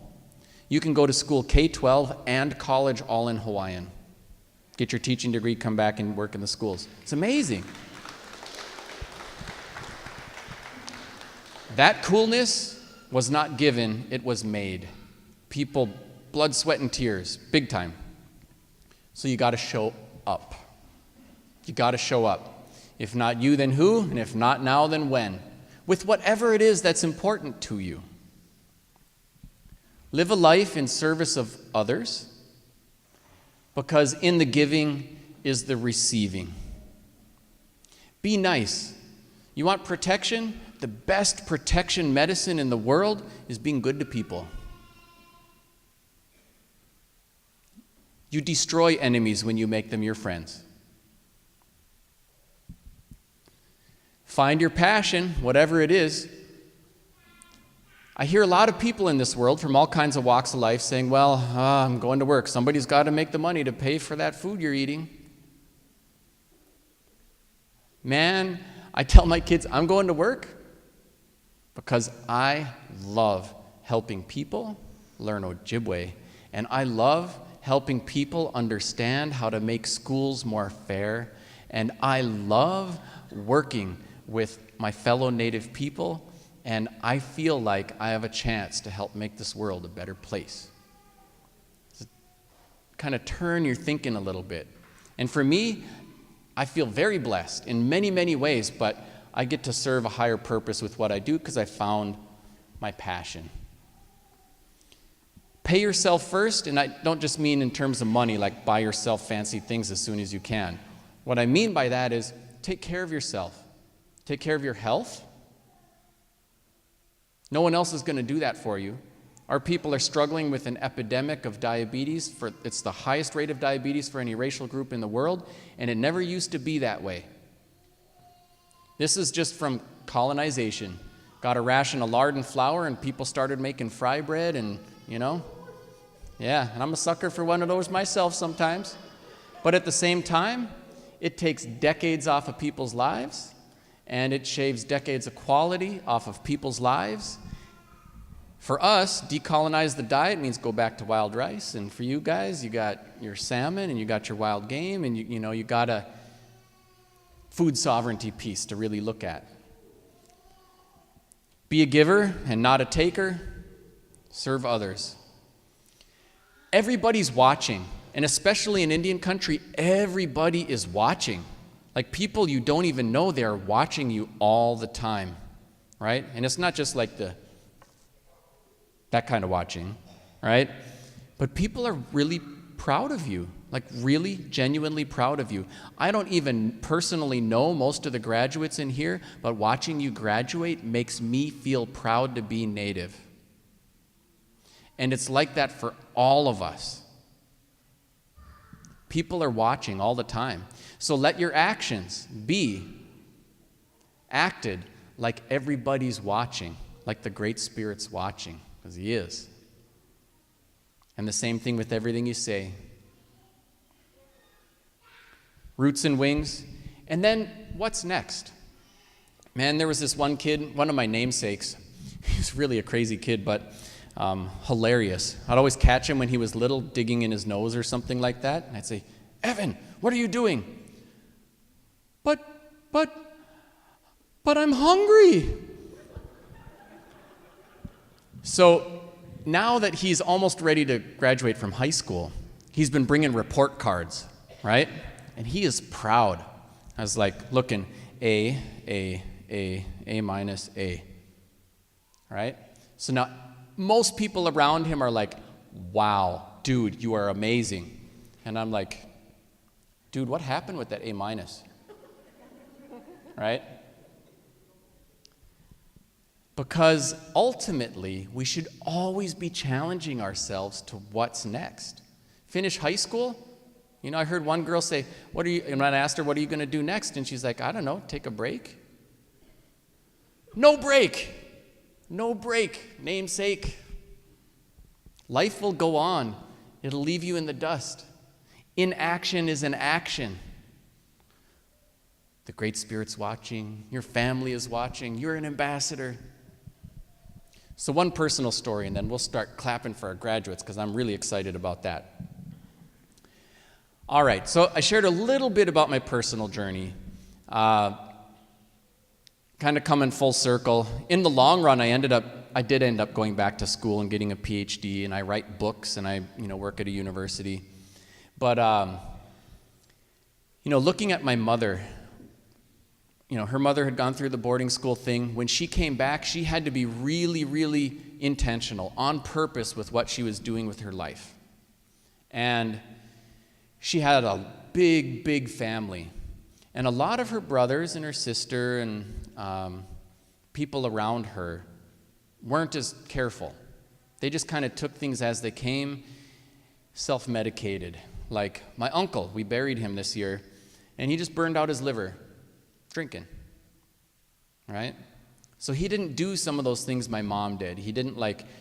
You can go to school K-12 and college all in Hawaiian. Get your teaching degree, come back and work in the schools. It's amazing. That coolness was not given, it was made. People, blood, sweat, and tears, big time. So you got to show up. You got to show up. If not you, then who? And if not now, then when? With whatever it is that's important to you. Live a life in service of others, because in the giving is the receiving. Be nice. You want protection? The best protection medicine in the world is being good to people. You destroy enemies when you make them your friends. Find your passion, whatever it is. I hear a lot of people in this world from all kinds of walks of life saying, well, I'm going to work. Somebody's got to make the money to pay for that food you're eating. Man, I tell my kids, I'm going to work because I love helping people learn Ojibwe, and I love helping people understand how to make schools more fair, and I love working with my fellow Native people, and I feel like I have a chance to help make this world a better place. Kind of turn your thinking a little bit. And for me, I feel very blessed in many, many ways, but I get to serve a higher purpose with what I do because I found my passion. Pay yourself first, and I don't just mean in terms of money, like buy yourself fancy things as soon as you can. What I mean by that is take care of yourself. Take care of your health. No one else is going to do that for you. Our people are struggling with an epidemic of diabetes. It's the highest rate of diabetes for any racial group in the world, and it never used to be that way. This is just from colonization. Got a ration of lard and flour, and people started making fry bread, and, yeah, and I'm a sucker for one of those myself sometimes. But at the same time, it takes decades off of people's lives, and it shaves decades of quality off of people's lives. For us, decolonize the diet means go back to wild rice, and for you guys, you got your salmon, and you got your wild game, and you got a food sovereignty piece to really look at. Be a giver and not a taker. Serve others. Everybody's watching, and especially in Indian country, everybody is watching. Like people you don't even know, they are watching you all the time, right? And it's not just like that kind of watching, right? But people are really proud of you, like really genuinely proud of you. I don't even personally know most of the graduates in here, but watching you graduate makes me feel proud to be Native. And it's like that for all of us. People are watching all the time. So let your actions be acted like everybody's watching, like the Great Spirit's watching, because He is. And the same thing with everything you say. Roots and wings. And then what's next? Man, there was this one kid, one of my namesakes. He was really a crazy kid, but hilarious. I'd always catch him when he was little, digging in his nose or something like that. And I'd say, "Evan, what are you doing?" But I'm hungry. So now that he's almost ready to graduate from high school, he's been bringing report cards, right? And he is proud. I was like, looking, A minus, A. Right? So now most people around him are like, "Wow, dude, you are amazing." And I'm like, "Dude, what happened with that A minus?" Right? Because ultimately, we should always be challenging ourselves to what's next. Finish high school? You know, I heard one girl say, and I asked her, "What are you going to do next?" And she's like, "I don't know, take a break." No break. No break, namesake. Life will go on. It'll leave you in the dust. Inaction is an action. The Great Spirit's watching. Your family is watching. You're an ambassador. So one personal story, and then we'll start clapping for our graduates because I'm really excited about that. All right, so I shared a little bit about my personal journey. Kind of coming full circle. In the long run, I did end up going back to school and getting a PhD, and I write books, and I work at a university. But looking at my mother, her mother had gone through the boarding school thing. When she came back, she had to be really, really intentional, on purpose with what she was doing with her life. And she had a big, big family. And a lot of her brothers and her sister and people around her weren't as careful. They just kind of took things as they came, self-medicated. Like my uncle, we buried him this year, and he just burned out his liver drinking, right? So he didn't do some of those things my mom did. He didn't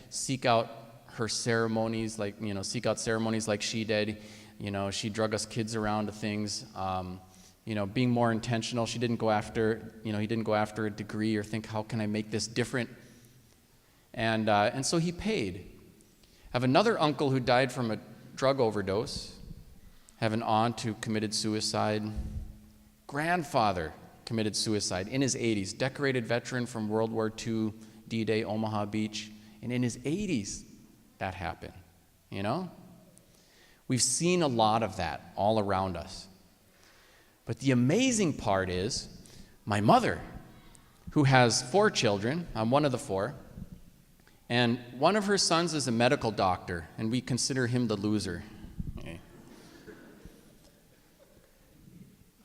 seek out her ceremonies, seek out ceremonies like she did. She drug us kids around to things. Being more intentional. She didn't go after, he didn't go after a degree or think, how can I make this different? And so he paid. I have another uncle who died from a drug overdose. I have an aunt who committed suicide. Grandfather committed suicide in his 80s, decorated veteran from World War II, D-Day, Omaha Beach. And in his 80s, that happened, We've seen a lot of that all around us. But the amazing part is my mother, who has 4 children, I'm one of the 4, and one of her sons is a medical doctor, and we consider him the loser. Okay.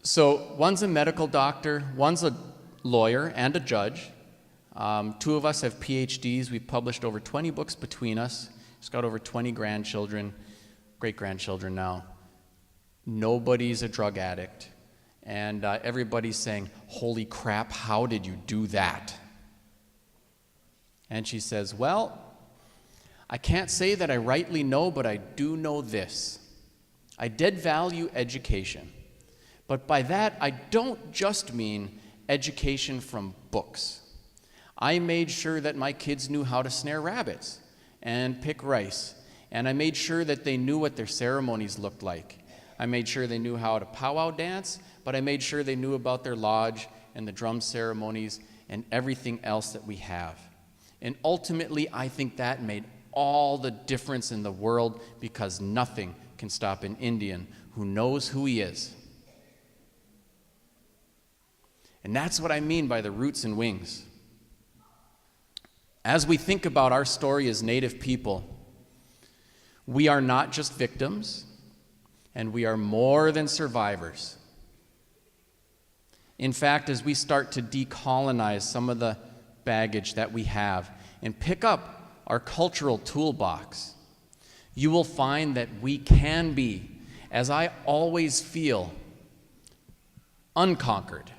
So one's a medical doctor, one's a lawyer and a judge. 2 of us have PhDs. We've published over 20 books between us. She's got over 20 grandchildren, great-grandchildren now. Nobody's a drug addict. And everybody's saying, "Holy crap, how did you do that?" And she says, "Well, I can't say that I rightly know, but I do know this. I did value education. But by that, I don't just mean education from books. I made sure that my kids knew how to snare rabbits and pick rice. And I made sure that they knew what their ceremonies looked like. I made sure they knew how to powwow dance, but I made sure they knew about their lodge and the drum ceremonies and everything else that we have. And ultimately, I think that made all the difference in the world because nothing can stop an Indian who knows who he is." And that's what I mean by the roots and wings. As we think about our story as Native people, we are not just victims, and we are more than survivors. In fact, as we start to decolonize some of the baggage that we have and pick up our cultural toolbox, you will find that we can be, as I always feel, unconquered.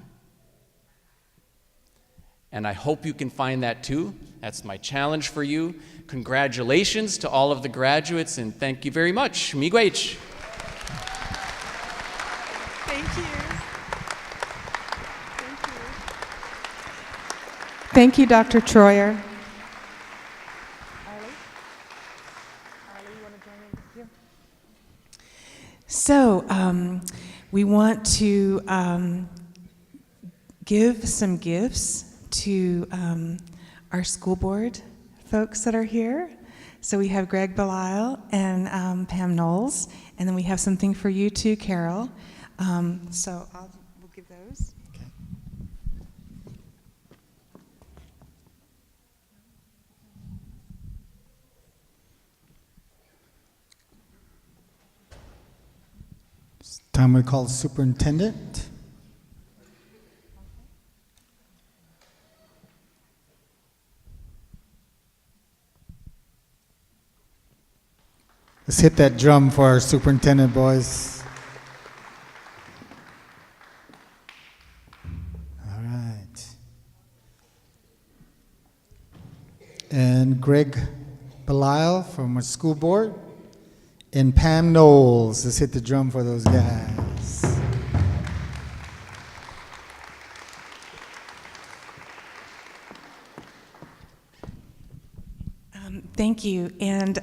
And I hope you can find that too. That's my challenge for you. Congratulations to all of the graduates, and thank you very much. Miigwech. Thank you. Thank you, Dr. Treuer. So, we want to give some gifts to our school board folks that are here. So we have Greg Belisle and Pam Knowles, and then we have something for you too, Carol. So we'll give those. Okay. It's time we call the superintendent. Let's hit that drum for our superintendent, boys. All right. And Greg Belisle from our school board. And Pam Knowles. Let's hit the drum for those guys. Thank you. And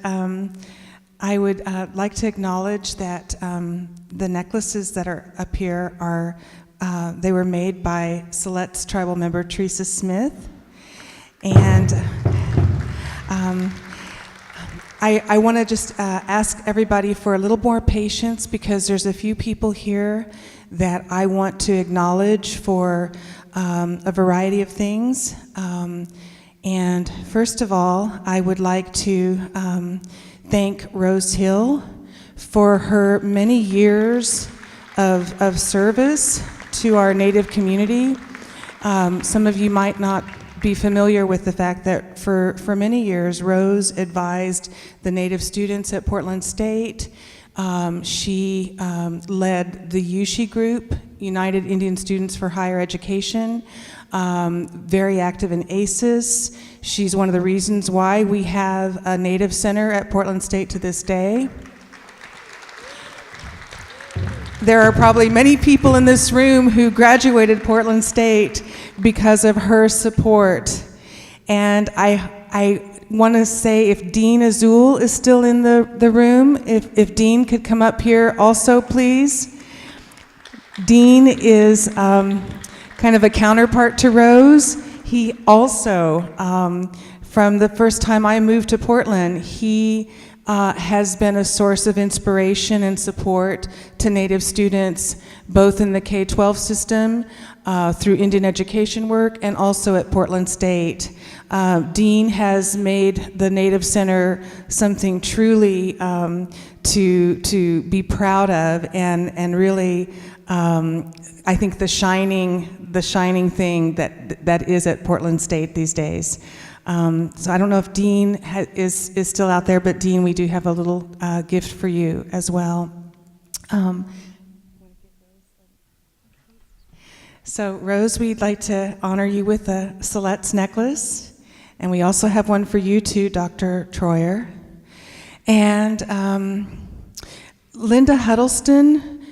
I would like to acknowledge that the necklaces that are up here are, they were made by Silet's tribal member Teresa Smith. And I want to just ask everybody for a little more patience, because there's a few people here that I want to acknowledge for a variety of things. And first of all, I would like to thank Rose Hill for her many years of service to our Native community. Some of you might not be familiar with the fact that for many years, Rose advised the Native students at Portland State. She led the USHE group, United Indian Students for Higher Education, very active in ACES. She's one of the reasons why we have a Native Center at Portland State to this day. There are probably many people in this room who graduated Portland State because of her support. And I want to say, if Dean Azul is still in the room, if Dean could come up here also, please. Dean is kind of a counterpart to Rose. He also, from the first time I moved to Portland, he has been a source of inspiration and support to Native students, both in the K-12 system, through Indian education work, and also at Portland State. Dean has made the Native Center something truly to be proud of, and really, I think the shining thing that is at Portland State these days. So I don't know if Dean is still out there, but Dean, we do have a little gift for you as well. So Rose, we'd like to honor you with a Silet's necklace, and we also have one for you too, Dr. Treuer. And Linda Huddleston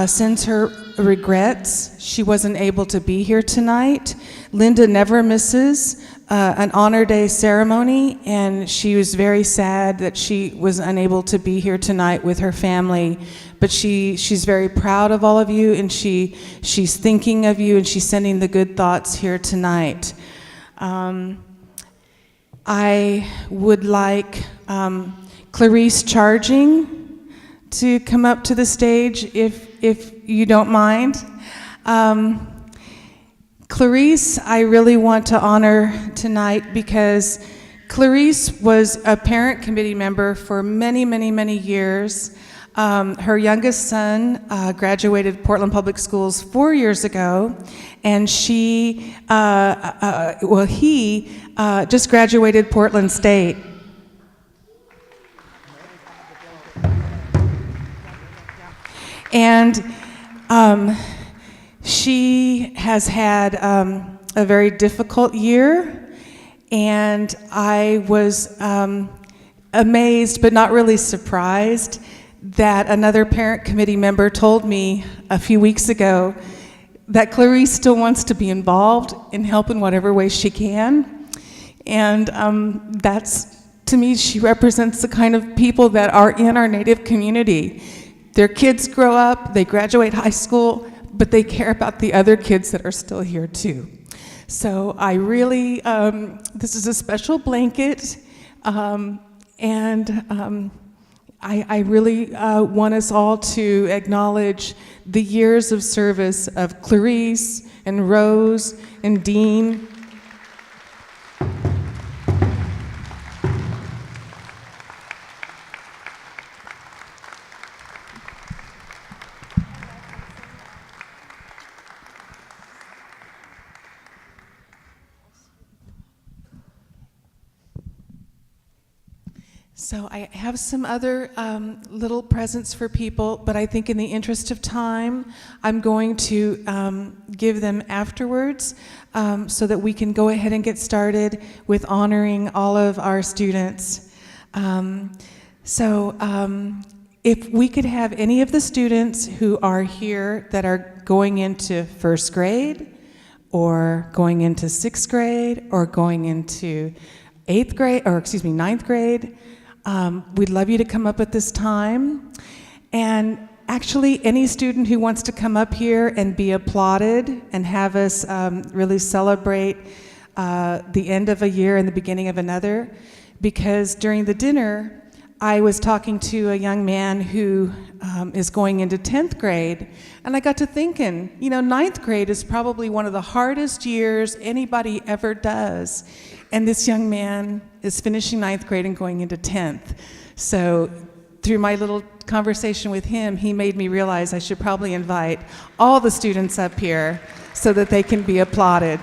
sends her regrets. She wasn't able to be here tonight. Linda never misses an Honor Day ceremony, and she was very sad that she was unable to be here tonight with her family. But she's very proud of all of you, and she's thinking of you, and she's sending the good thoughts here tonight. I would like Clarice Charging to come up to the stage if you don't mind. Clarice, I really want to honor tonight because Clarice was a parent committee member for many, many, many years. Her youngest son graduated Portland Public Schools 4 years ago, and he just graduated Portland State. And she has had a very difficult year, and I was amazed but not really surprised that another parent committee member told me a few weeks ago that Clarice still wants to be involved and help in whatever way she can. And that's, to me, she represents the kind of people that are in our Native community. Their kids grow up, they graduate high school, but they care about the other kids that are still here too. So I really, this is a special blanket, and I really want us all to acknowledge the years of service of Clarice and Rose and Dean. So I have some other little presents for people, but I think in the interest of time, I'm going to give them afterwards so that we can go ahead and get started with honoring all of our students. If we could have any of the students who are here that are going into first grade, or going into sixth grade, or going into ninth grade, we'd love you to come up at this time. And actually, any student who wants to come up here and be applauded and have us really celebrate the end of a year and the beginning of another, because during the dinner, I was talking to a young man who is going into 10th grade, and I got to thinking, ninth grade is probably one of the hardest years anybody ever does. And this young man is finishing ninth grade and going into 10th. So through my little conversation with him, he made me realize I should probably invite all the students up here so that they can be applauded.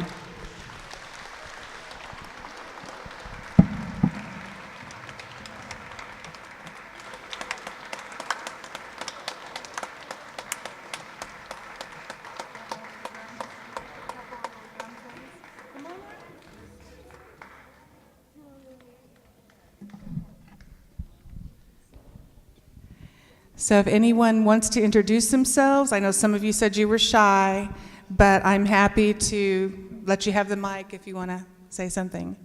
So if anyone wants to introduce themselves, I know some of you said you were shy, but I'm happy to let you have the mic if you want to say something.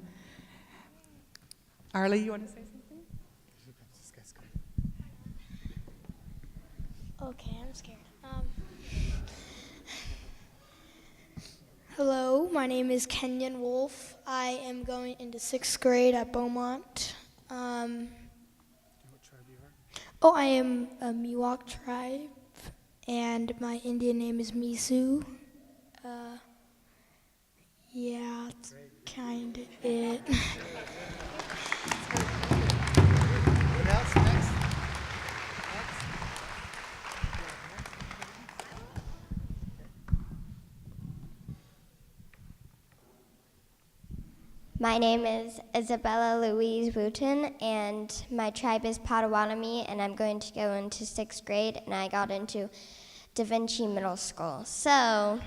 Arlie, you want to say something? Okay, I'm scared. Hello, my name is Kenyon Wolf. I am going into 6th grade at Beaumont. I am a Miwok tribe, and my Indian name is Misu. That's kind of it. My name is Isabella Louise Wooten, and my tribe is Potawatomi, and I'm going to go into 6th grade, and I got into Da Vinci Middle School. So.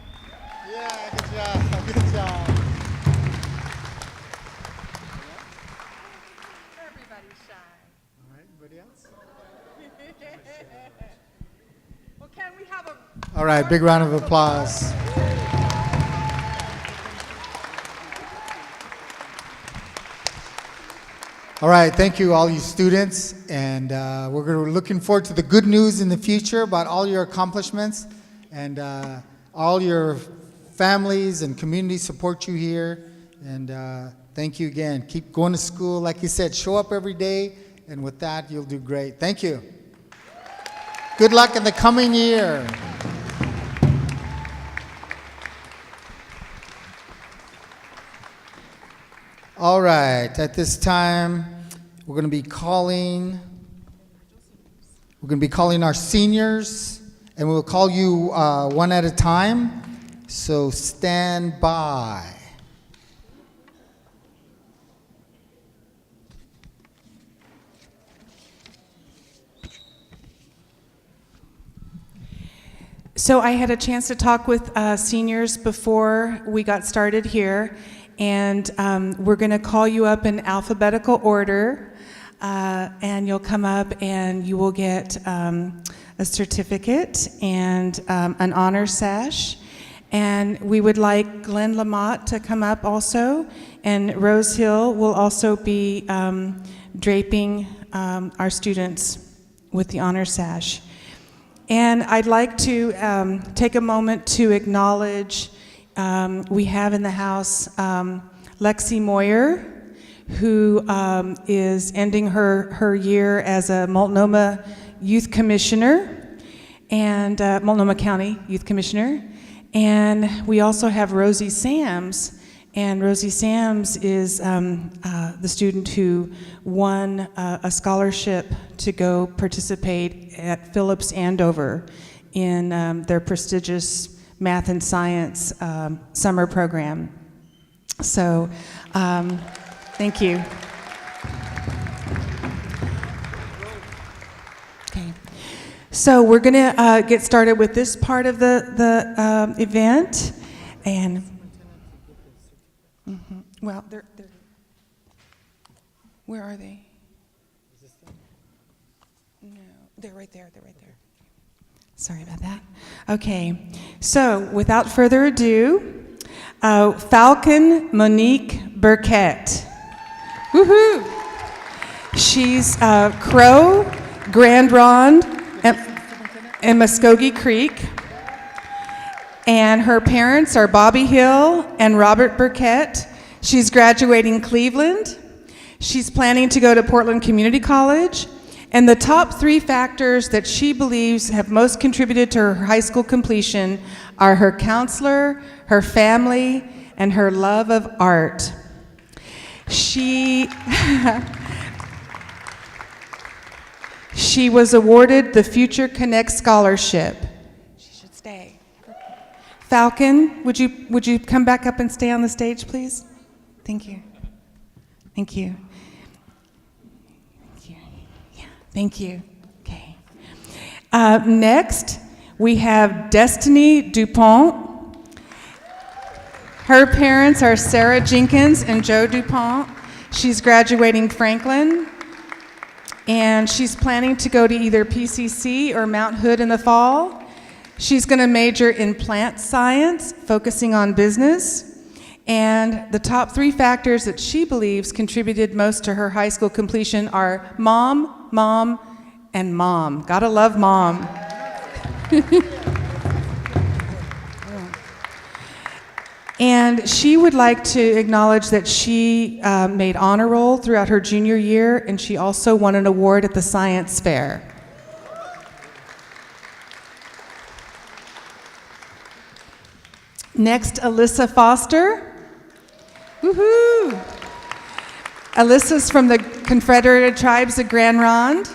Yeah, good job, good job. Everybody's shy. All right, anybody else? Well, can we have a... All right, big round of applause. All right, thank you, all you students, and we're looking forward to the good news in the future about all your accomplishments, and all your families and communities support you here, and thank you again. Keep going to school, like you said, show up every day, and with that, you'll do great. Thank you. Good luck in the coming year. All right, at this time, we're going to be calling We're going to be calling our seniors, and we'll call you one at a time, so stand by. So I had a chance to talk with seniors before we got started here, and we're going to call you up in alphabetical order, and you'll come up and you will get a certificate and an honor sash. And we would like Glenn Lamott to come up also, and Rose Hill will also be draping our students with the honor sash. And I'd like to take a moment to acknowledge, we have in the house Lexi Moyer, who is ending her year as a Multnomah Youth Commissioner, and Multnomah County Youth Commissioner. And we also have Rosie Sams, and Rosie Sams is the student who won a scholarship to go participate at Phillips Andover in their prestigious math and science summer program. So, thank you. Okay. So we're going to get started with this part of the event, and well, they're where are they? No, they're right there. They're right there. Sorry about that. Okay. So without further ado, Falcon Monique Burkett. Woohoo! She's Crow, Grand Ronde, and Muskogee Creek. And her parents are Bobby Hill and Robert Burkett. She's graduating Cleveland. She's planning to go to Portland Community College. And the top 3 factors that she believes have most contributed to her high school completion are her counselor, her family, and her love of art. She was awarded the Future Connect Scholarship. She should stay. Falcon, would you come back up and stay on the stage, please? Thank you. Thank you. Thank you. Yeah, thank you. Okay. Next, we have Destiny DuPont. Her parents are Sarah Jenkins and Joe DuPont. She's graduating Franklin, and she's planning to go to either PCC or Mount Hood in the fall. She's going to major in plant science, focusing on business. And the top 3 factors that she believes contributed most to her high school completion are mom, mom, and mom. Gotta love mom. And she would like to acknowledge that she made honor roll throughout her junior year, and she also won an award at the science fair. Next, Alyssa Foster. Woohoo! Alyssa's from the Confederated Tribes of Grand Ronde.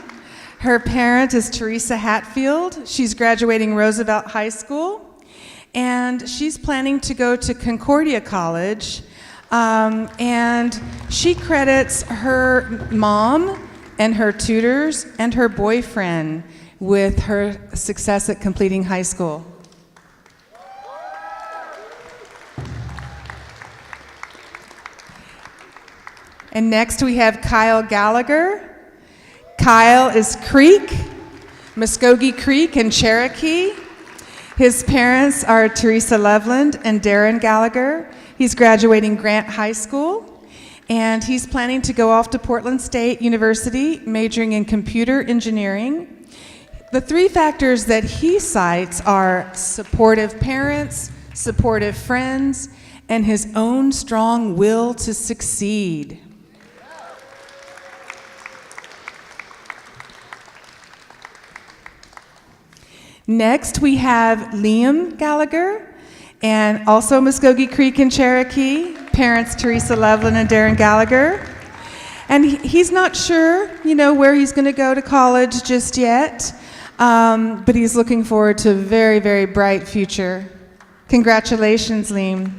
Her parent is Teresa Hatfield. She's graduating Roosevelt High School. And she's planning to go to Concordia College. And she credits her mom and her tutors and her boyfriend with her success at completing high school. And next we have Kyle Gallagher. Kyle is Creek, Muskogee Creek and Cherokee. His parents are Teresa Loveland and Darren Gallagher. He's graduating Grant High School, and he's planning to go off to Portland State University, majoring in computer engineering. The 3 factors that he cites are supportive parents, supportive friends, and his own strong will to succeed. Next, we have Liam Gallagher, and also Muskogee Creek and Cherokee, parents Teresa Loveland and Darren Gallagher. And he's not sure, where he's going to go to college just yet, but he's looking forward to a very, very bright future. Congratulations, Liam.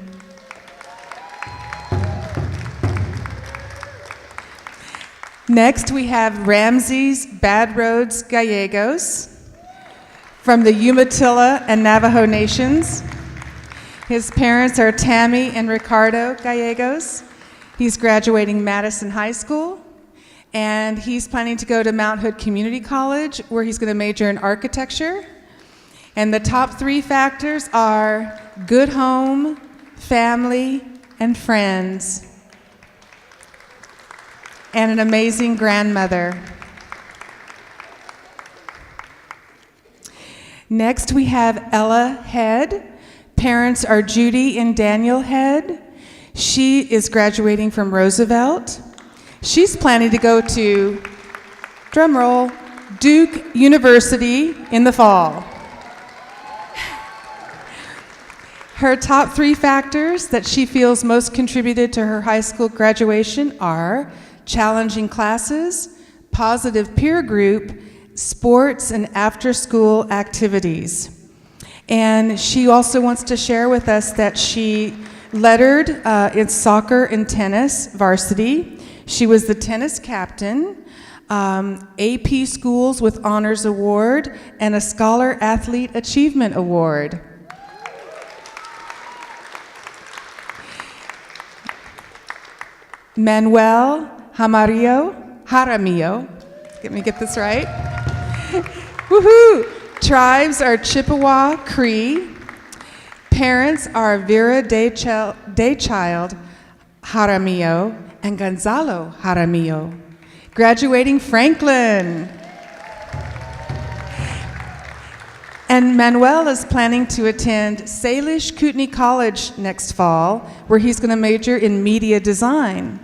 Next, we have Ramses Bad Roads Gallegos from the Umatilla and Navajo Nations. His parents are Tammy and Ricardo Gallegos. He's graduating Madison High School, and he's planning to go to Mount Hood Community College, where he's going to major in architecture. And the top 3 factors are good home, family, and friends, and an amazing grandmother. Next, we have Ella Head. Parents are Judy and Daniel Head. She is graduating from Roosevelt. She's planning to go to, drumroll, Duke University in the fall. Her top 3 factors that she feels most contributed to her high school graduation are challenging classes, positive peer group, sports, and after-school activities. And she also wants to share with us that she lettered in soccer and tennis varsity. She was the tennis captain, AP Schools with Honors Award, and a Scholar Athlete Achievement Award. Manuel Jaramillo, let me get this right. Woohoo! Tribes are Chippewa Cree. Parents are Vera Daychild Jaramillo and Gonzalo Jaramillo. Graduating Franklin. And Manuel is planning to attend Salish Kootenai College next fall, where he's going to major in media design.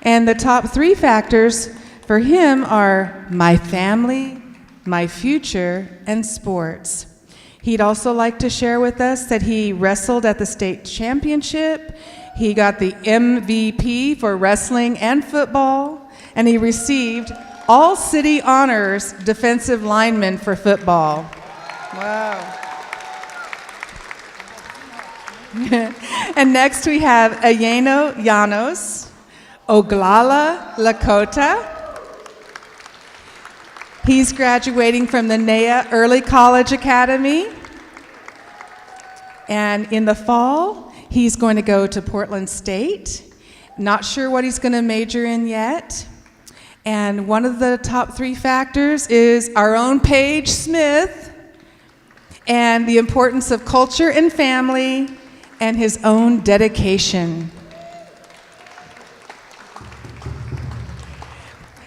And the top 3 factors for him are my family, my future, and sports. He'd also like to share with us that he wrestled at the state championship. He got the MVP for wrestling and football, and he received all city honors defensive lineman for football. Wow. And next we have Ayeno Llanos, Oglala Lakota. He's graduating from the NEA Early College Academy. And in the fall, he's going to go to Portland State. Not sure what he's going to major in yet. And one of the top 3 factors is our own Paige Smith and the importance of culture and family and his own dedication.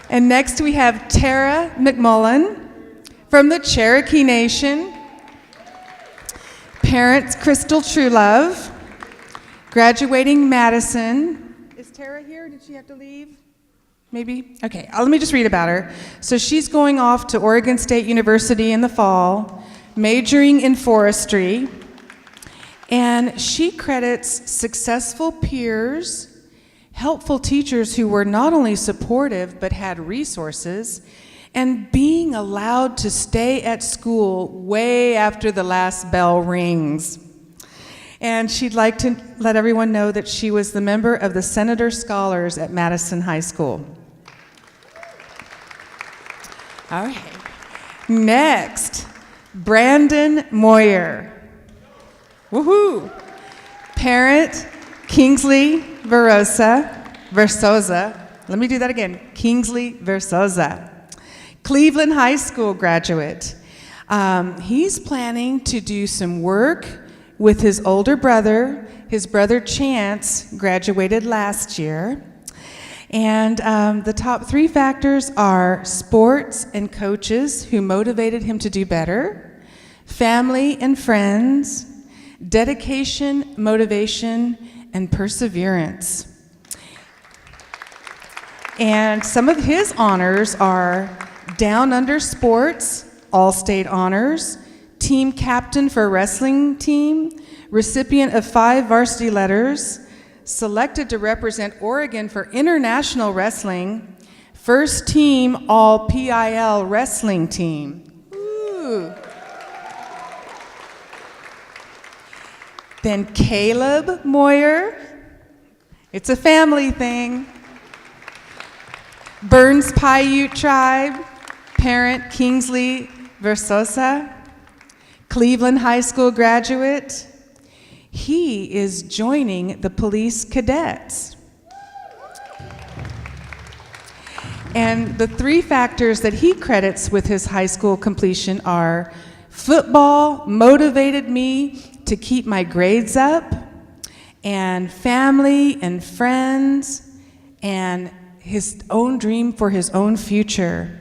And next we have Tara McMullen from the Cherokee Nation. Parents, Crystal Truelove. Graduating Madison. Is Tara here? Did she have to leave? Maybe? Okay, let me just read about her. So she's going off to Oregon State University in the fall, majoring in forestry. And she credits successful peers, helpful teachers who were not only supportive but had resources, and being allowed to stay at school way after the last bell rings. And she'd like to let everyone know that she was the member of the Senator Scholars at Madison High School. All right. Next, Brandon Moyer. Woohoo! Parent, Kingsley Versoza. Let me do that again. Kingsley Versoza. Cleveland High School graduate. He's planning to do some work with his older brother. His brother Chance graduated last year. And the top 3 factors are sports and coaches who motivated him to do better, family and friends, dedication, motivation, and perseverance. And some of his honors are Down Under Sports, All-State Honors, team captain for wrestling team, recipient of 5 varsity letters, selected to represent Oregon for international wrestling, first team all PIL wrestling team. Ooh. Then Caleb Moyer, it's a family thing. Burns Paiute Tribe, parent Kingsley Versosa, Cleveland High School graduate. He is joining the police cadets. And the 3 factors that he credits with his high school completion are: football motivated me to keep my grades up, and family and friends, and his own dream for his own future.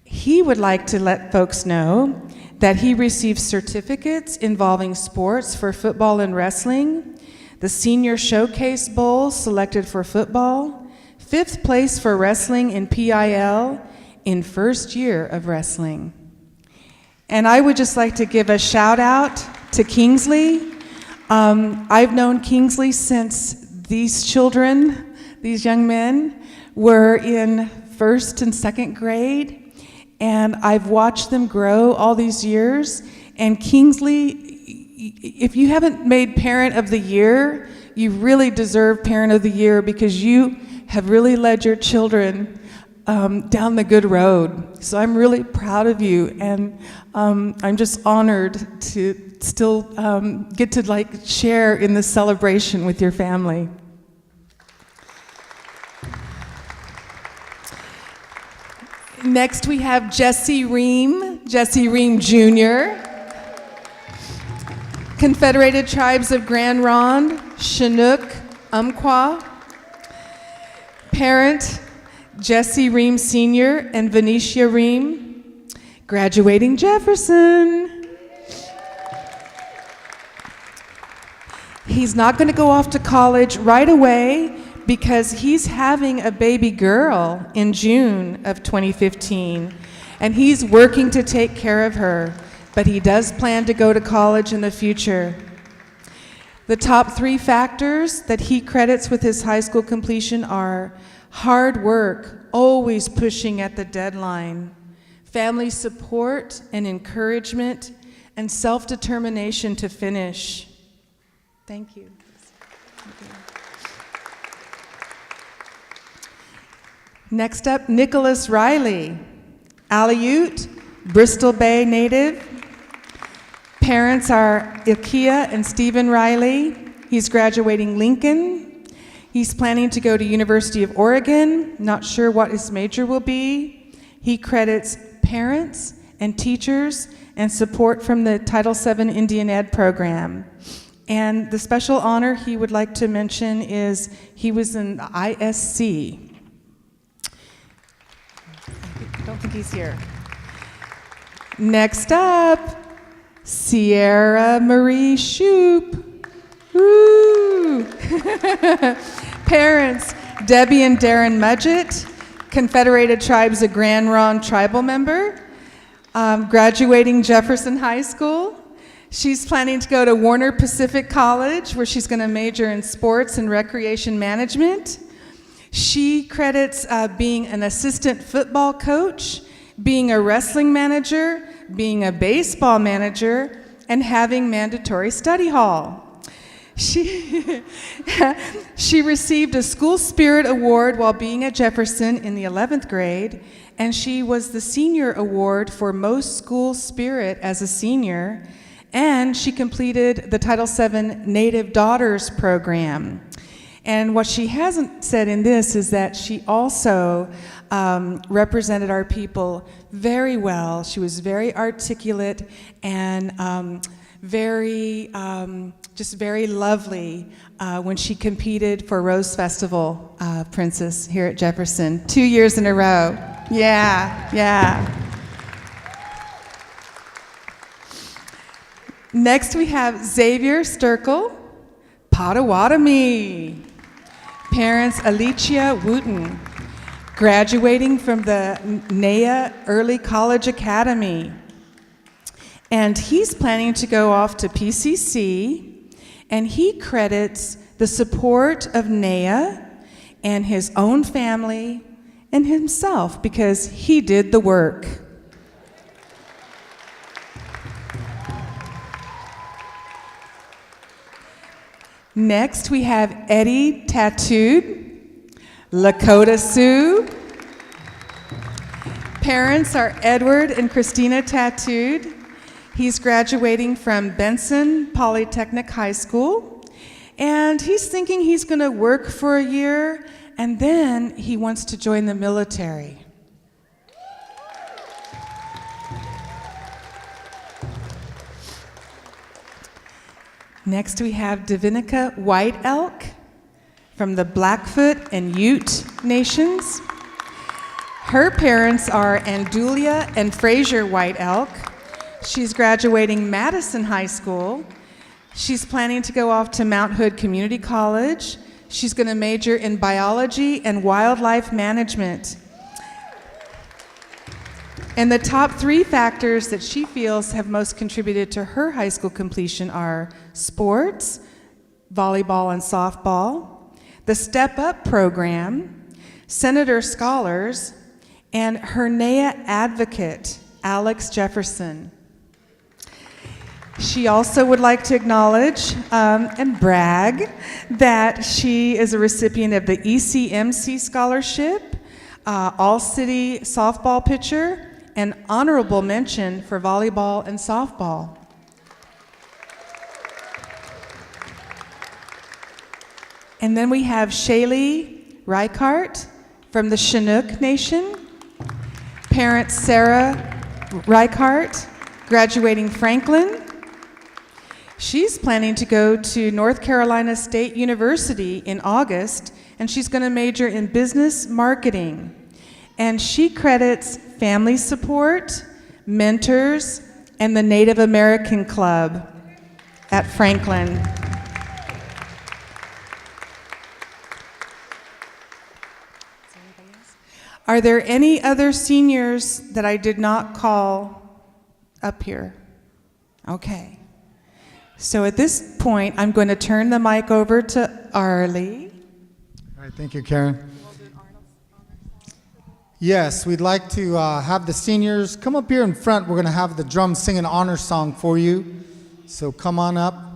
He would like to let folks know that he received certificates involving sports for football and wrestling, the Senior Showcase Bowl selected for football, 5th place for wrestling in PIL in first year of wrestling. And I would just like to give a shout out to Kingsley. I've known Kingsley since these children, these young men, were in 1st and 2nd grade. And I've watched them grow all these years. And Kingsley, if you haven't made Parent of the Year, you really deserve Parent of the Year, because you have really led your children down the good road. So I'm really proud of you, and I'm just honored to still get to share in this celebration with your family. Next we have Jesse Ream Jr., Confederated Tribes of Grand Ronde, Chinook, Umpqua. Parent, Jesse Ream Sr. and Venetia Ream, graduating Jefferson. He's not going to go off to college right away because he's having a baby girl in June of 2015, and he's working to take care of her, but he does plan to go to college in the future. The top 3 factors that he credits with his high school completion are hard work, always pushing at the deadline, family support and encouragement, and self-determination to finish. Thank you. Next up, Nicholas Riley, Aleut, Bristol Bay native. Parents are Ilkia and Stephen Riley. He's graduating Lincoln. He's planning to go to University of Oregon, not sure what his major will be. He credits parents and teachers and support from the Title VII Indian Ed program. And the special honor he would like to mention is he was in the ISC. I don't think he's here. Next up, Sierra Marie Shoup. Woo! Parents, Debbie and Darren Mudgett, Confederated Tribes of Grand Ronde tribal member, graduating Jefferson High School. She's planning to go to Warner Pacific College, where she's going to major in sports and recreation management. She credits being an assistant football coach, being a wrestling manager, being a baseball manager, and having mandatory study hall. She received a School Spirit Award while being at Jefferson in the 11th grade, and she was the Senior Award for Most School Spirit as a senior, and she completed the Title VII Native Daughters program. And what she hasn't said in this is that she also represented our people very well. She was very articulate and just very lovely when she competed for Rose Festival Princess here at Jefferson 2 years in a row. Yeah. Next we have Xavier Sturkle, Potawatomi. Parents Alicia Wooten, graduating from the NAIA Early College Academy. And he's planning to go off to PCC, and he credits the support of Nea and his own family and himself, because he did the work. Next, we have Eddie Tattooed, Lakota Sioux. Parents are Edward and Christina Tattooed. He's graduating from Benson Polytechnic High School, and he's thinking he's going to work for a year, and then he wants to join the military. Next, we have Divinica White Elk from the Blackfoot and Ute Nations. Her parents are Andulia and Fraser White Elk. She's graduating Madison High School. She's planning to go off to Mount Hood Community College. She's going to major in biology and wildlife management. And the top 3 factors that she feels have most contributed to her high school completion are sports, volleyball and softball, the Step Up program, Senator Scholars, and her NEA advocate, Alex Jefferson. She also would like to acknowledge and brag that she is a recipient of the ECMC Scholarship, All-City Softball Pitcher, and honorable mention for volleyball and softball. And then we have Shaylee Reichart from the Chinook Nation. Parents Sarah Reichart, graduating Franklin. She's planning to go to North Carolina State University in August, and she's going to major in business marketing. And she credits family support, mentors, and the Native American Club at Franklin. Are there any other seniors that I did not call up here? Okay. So at this point, I'm going to turn the mic over to Arlie. All right, thank you, Karen. Yes, we'd like to have the seniors come up here in front. We're going to have the drums sing an honor song for you. So come on up.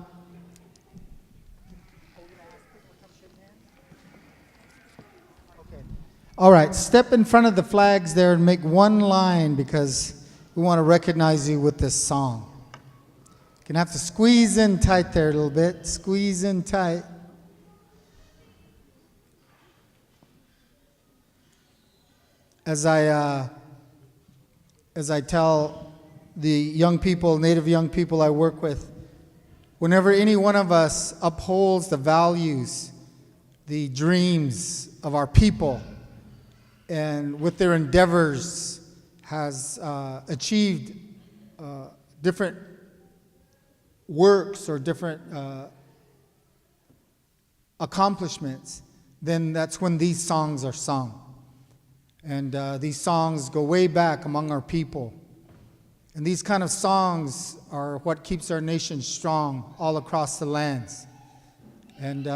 All right, step in front of the flags there and make one line because we want to recognize you with this song. You're going to have to squeeze in tight there a little bit. Squeeze in tight. As I tell the young people, Native young people I work with, whenever any one of us upholds the values, the dreams of our people, and with their endeavors has achieved different works or different accomplishments, then that's when these songs are sung. And these songs go way back among our people. And these kind of songs are what keeps our nation strong all across the lands. And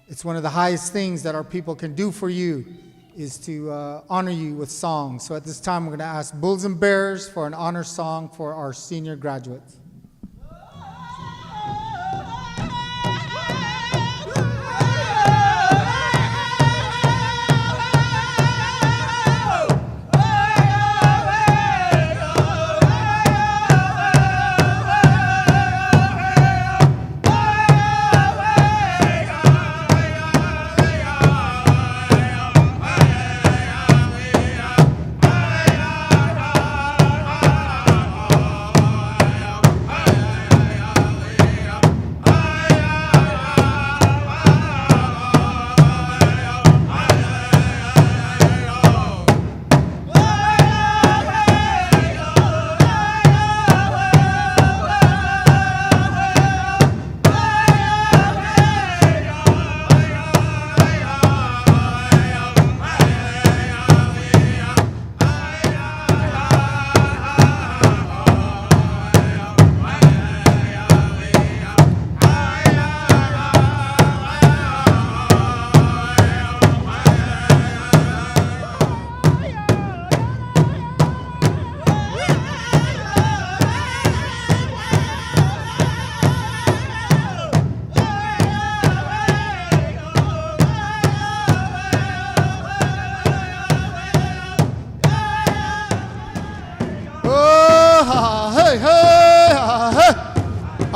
it's one of the highest things that our people can do for you is to honor you with songs. So at this time, we're going to ask Bulls and Bears for an honor song for our senior graduates.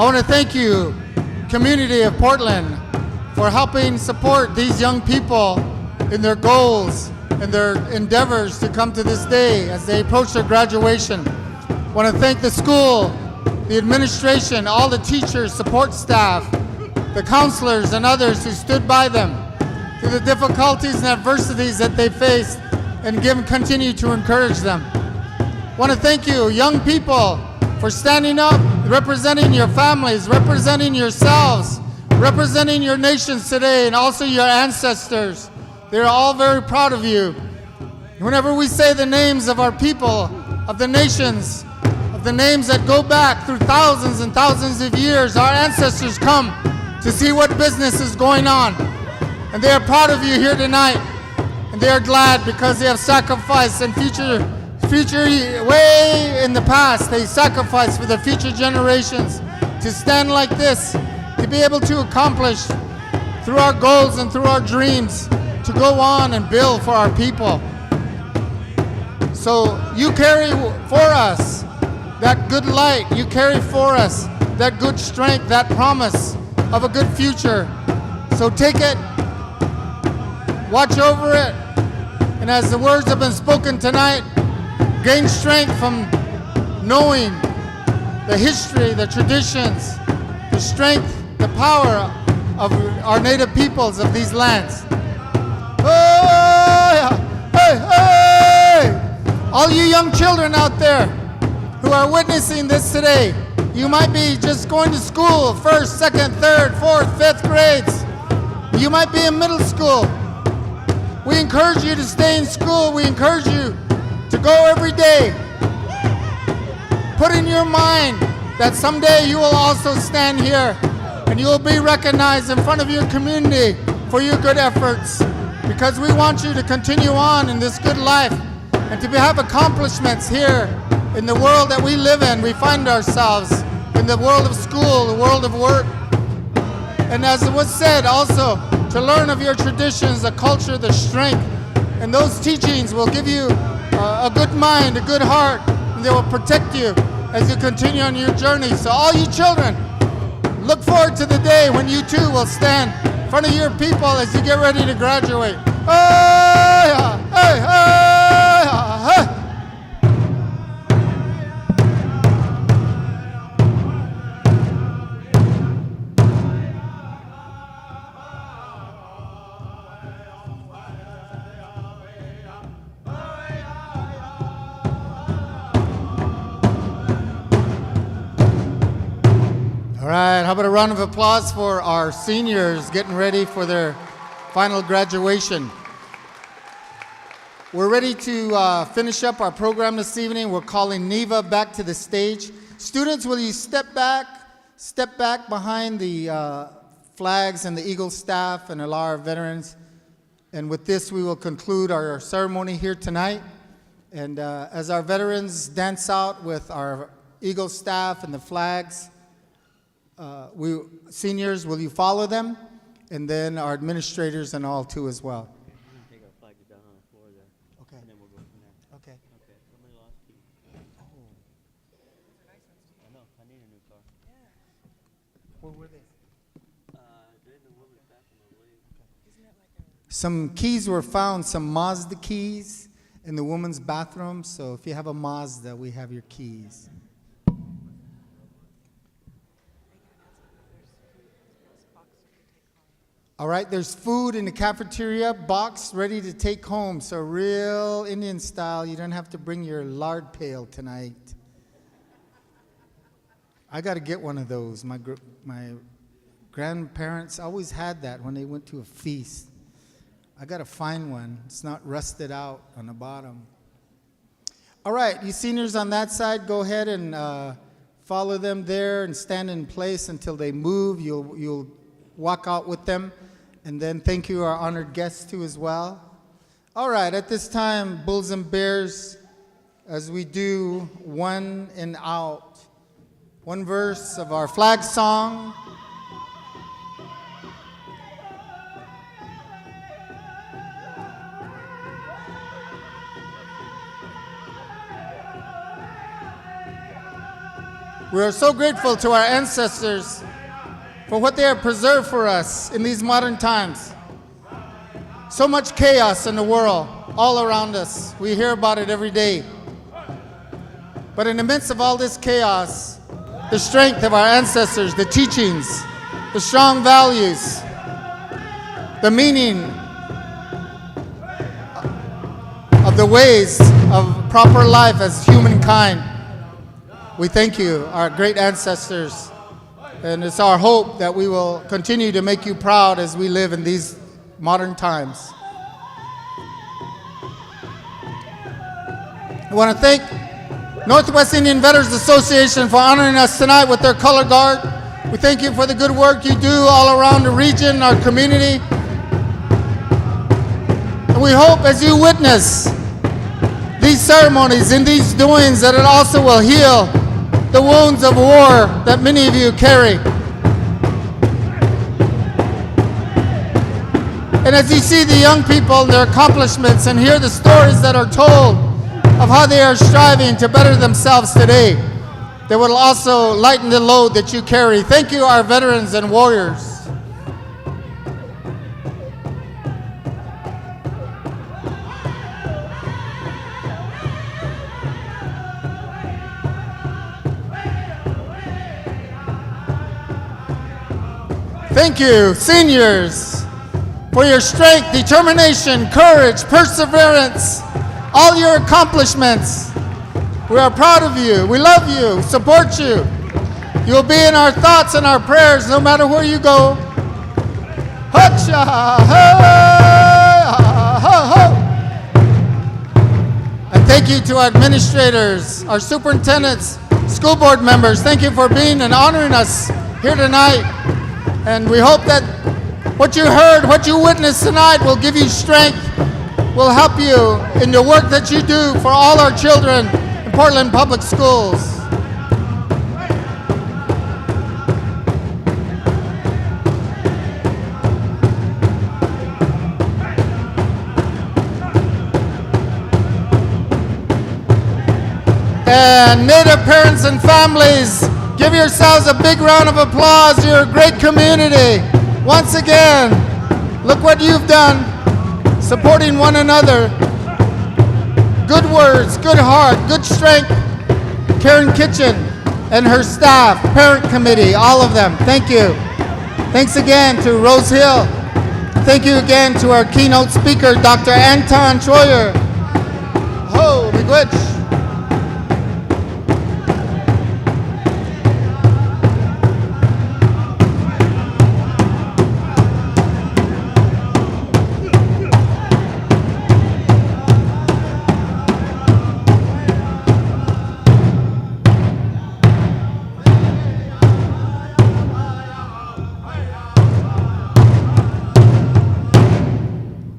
want to thank you, community of Portland, for helping support these young people in their goals and their endeavors to come to this day as they approach their graduation. I want to thank the school, the administration, all the teachers, support staff, the counselors, and others who stood by them through the difficulties and adversities that they faced and continue to encourage them. I want to thank you, young people, for standing up, representing your families, representing yourselves, representing your nations today, and also your ancestors. They're all very proud of you. Whenever we say the names of our people, of the nations, of the names that go back through thousands and thousands of years, our ancestors come to see what business is going on. And they are proud of you here tonight. And they are glad because they have sacrificed and future way in the past, they sacrificed for the future generations to stand like this, to be able to accomplish through our goals and through our dreams, to go on and build for our people. So you carry for us that good light, you carry for us that good strength, that promise of a good future. So take it, watch over it, and as the words have been spoken tonight, gain strength from knowing the history, the traditions, the strength, the power of our native peoples of these lands. Oh, yeah. Hey, hey! All you young children out there who are witnessing this today, you might be just going to school, 1st, 2nd, 3rd, 4th, 5th grades. You might be in middle school. We encourage you to stay in school. We encourage you to go every day. Put in your mind that someday you will also stand here and you will be recognized in front of your community for your good efforts, because we want you to continue on in this good life and to have accomplishments here in the world that we live in. We find ourselves in the world of school, the world of work. And as it was said also, to learn of your traditions, the culture, the strength, and those teachings will give you a good mind, a good heart, and they will protect you as you continue on your journey. So all you children, look forward to the day when you too will stand in front of your people as you get ready to graduate. Hey, hey, hey, hey. All right, how about a round of applause for our seniors getting ready for their final graduation. We're ready to finish up our program this evening. We're calling Neva back to the stage. Students, will you step back behind the flags and the Eagle staff and allow our veterans. And with this, we will conclude our ceremony here tonight. And as our veterans dance out with our Eagle staff and the flags, seniors, will you follow them? And then our administrators and all too as well. Take our flags down on the floor there. Okay. And then we'll go from there. Okay. Okay. Somebody lost key. Oh. I know. I need a new car. Where were they? They're in the women's bathroom, I believe. Some keys were found, some Mazda keys in the women's bathroom. So if you have a Mazda, we have your keys. All right, there's food in the cafeteria box ready to take home. So real Indian style, you don't have to bring your lard pail tonight. I got to get one of those. My grandparents always had that when they went to a feast. I got to find one. It's not rusted out on the bottom. All right, you seniors on that side, go ahead and follow them there and stand in place until they move. You'll walk out with them. And then thank you, our honored guests, too, as well. All right, at this time, Bulls and Bears, as we do one and out. One verse of our flag song. We are so grateful to our ancestors for what they have preserved for us in these modern times. So much chaos in the world, all around us. We hear about it every day. But in the midst of all this chaos, the strength of our ancestors, the teachings, the strong values, the meaning of the ways of proper life as humankind. We thank you, our great ancestors, and it's our hope that we will continue to make you proud as we live in these modern times. I want to thank Northwest Indian Veterans Association for honoring us tonight with their color guard. We thank you for the good work you do all around the region, our community. And we hope as you witness these ceremonies and these doings that it also will heal the wounds of war that many of you carry. And as you see the young people and their accomplishments and hear the stories that are told of how they are striving to better themselves today, that will also lighten the load that you carry. Thank you, our veterans and warriors. Thank you, seniors, for your strength, determination, courage, perseverance, all your accomplishments. We are proud of you. We love you, support you. You'll be in our thoughts and our prayers no matter where you go. Hacha, hey, ho, ho. And thank you to our administrators, our superintendents, school board members. Thank you for being and honoring us here tonight. And we hope that what you heard, what you witnessed tonight will give you strength, will help you in the work that you do for all our children in Portland Public Schools. And Native parents and families, give yourselves a big round of applause. You're a great community. Once again, look what you've done, supporting one another. Good words, good heart, good strength. Karen Kitchen and her staff, parent committee, all of them, thank you. Thanks again to Rose Hill. Thank you again to our keynote speaker, Dr. Anton Treuer. Ho, miigwech.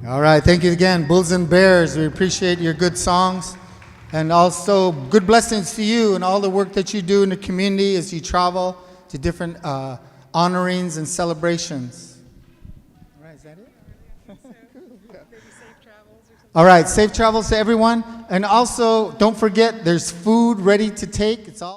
All right, thank you again, Bulls and Bears. We appreciate your good songs, and also good blessings to you and all the work that you do in the community as you travel to different honorings and celebrations. All right, is that it? All right, safe travels to everyone. And also, don't forget, there's food ready to take. It's all